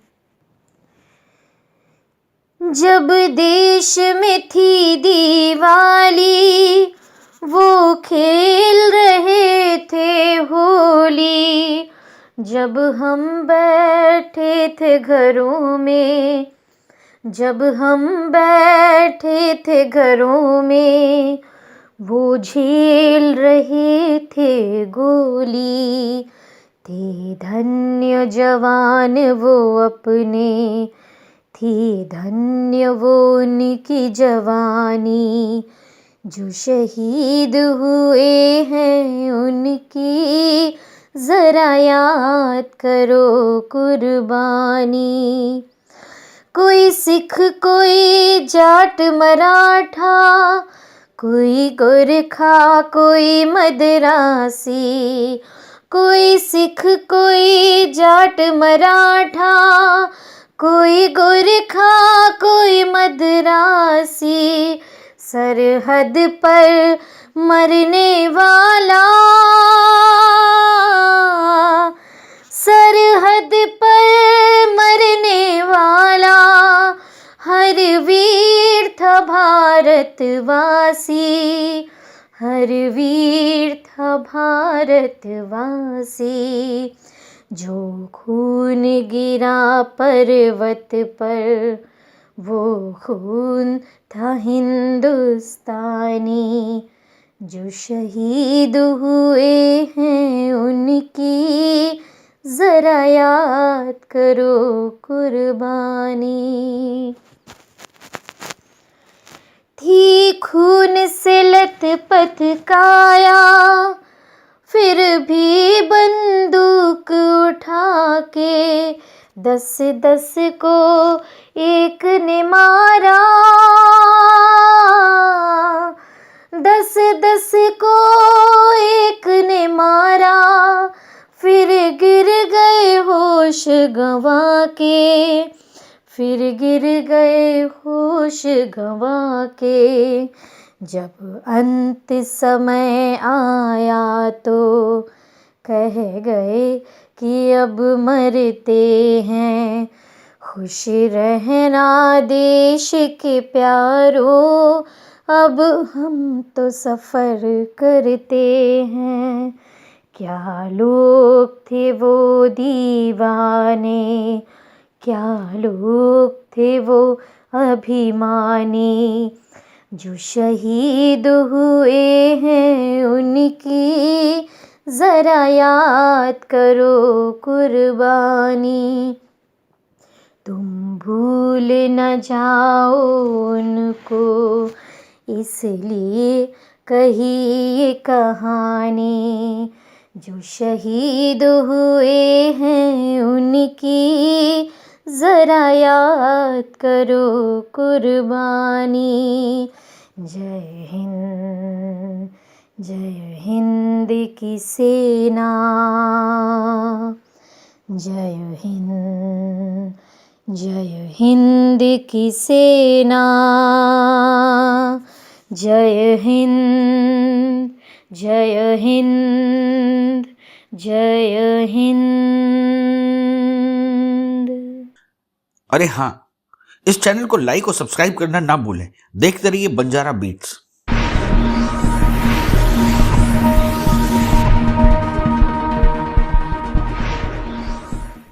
S1: जब देश में थी दिवाली, वो खेल रहे थे होली, जब हम बैठे थे घरों में, जब हम बैठे थे घरों में, वो झेल रहे थे गोली। थे धन्य जवान वो अपने, थी धन्य वो उनकी जवानी, जो शहीद हुए हैं उनकी जरा याद करो कुर्बानी। कोई सिख कोई जाट मराठा, कोई गोरखा कोई मदरासी, कोई सिख कोई जाट मराठा, कोई गोरखा कोई मदरासी, सरहद पर मरने वाला, सरहद पर मरने वाला, हर वीर था भारतवासी, हर वीर था भारतवासी, जो खून गिरा पर्वत पर, वो खून था हिंदुस्तानी, जो शहीद हुए हैं उनकी जरा याद करो कुर्बानी। थी खून से लथपथ काया, फिर भी बंदूक उठा के 10-10 को एक ने मारा, 10-10 को एक ने मारा, फिर गिर गए होश गंवा के, फिर गिर गए होश गंवा के। जब अंत समय आया तो कह गए कि अब मरते हैं, खुश रहना देश के प्यारों, अब हम तो सफ़र करते हैं। क्या लोग थे वो दीवाने, क्या लोग थे वो अभिमानी, जो शहीद हुए हैं उनकी जरा याद करो कुर्बानी। तुम भूल न जाओ उनको, इसलिए कही ये कहानी, जो शहीद हुए हैं उनकी जरा याद करो कुर्बानी। जय हिंद, जय हिंद की सेना, जय हिंद की सेना, जय हिंद, जय हिंद, जय हिंद।
S2: अरे हाँ, इस चैनल को लाइक और सब्सक्राइब करना ना भूलें। देखते रहिए बंजारा बीट्स।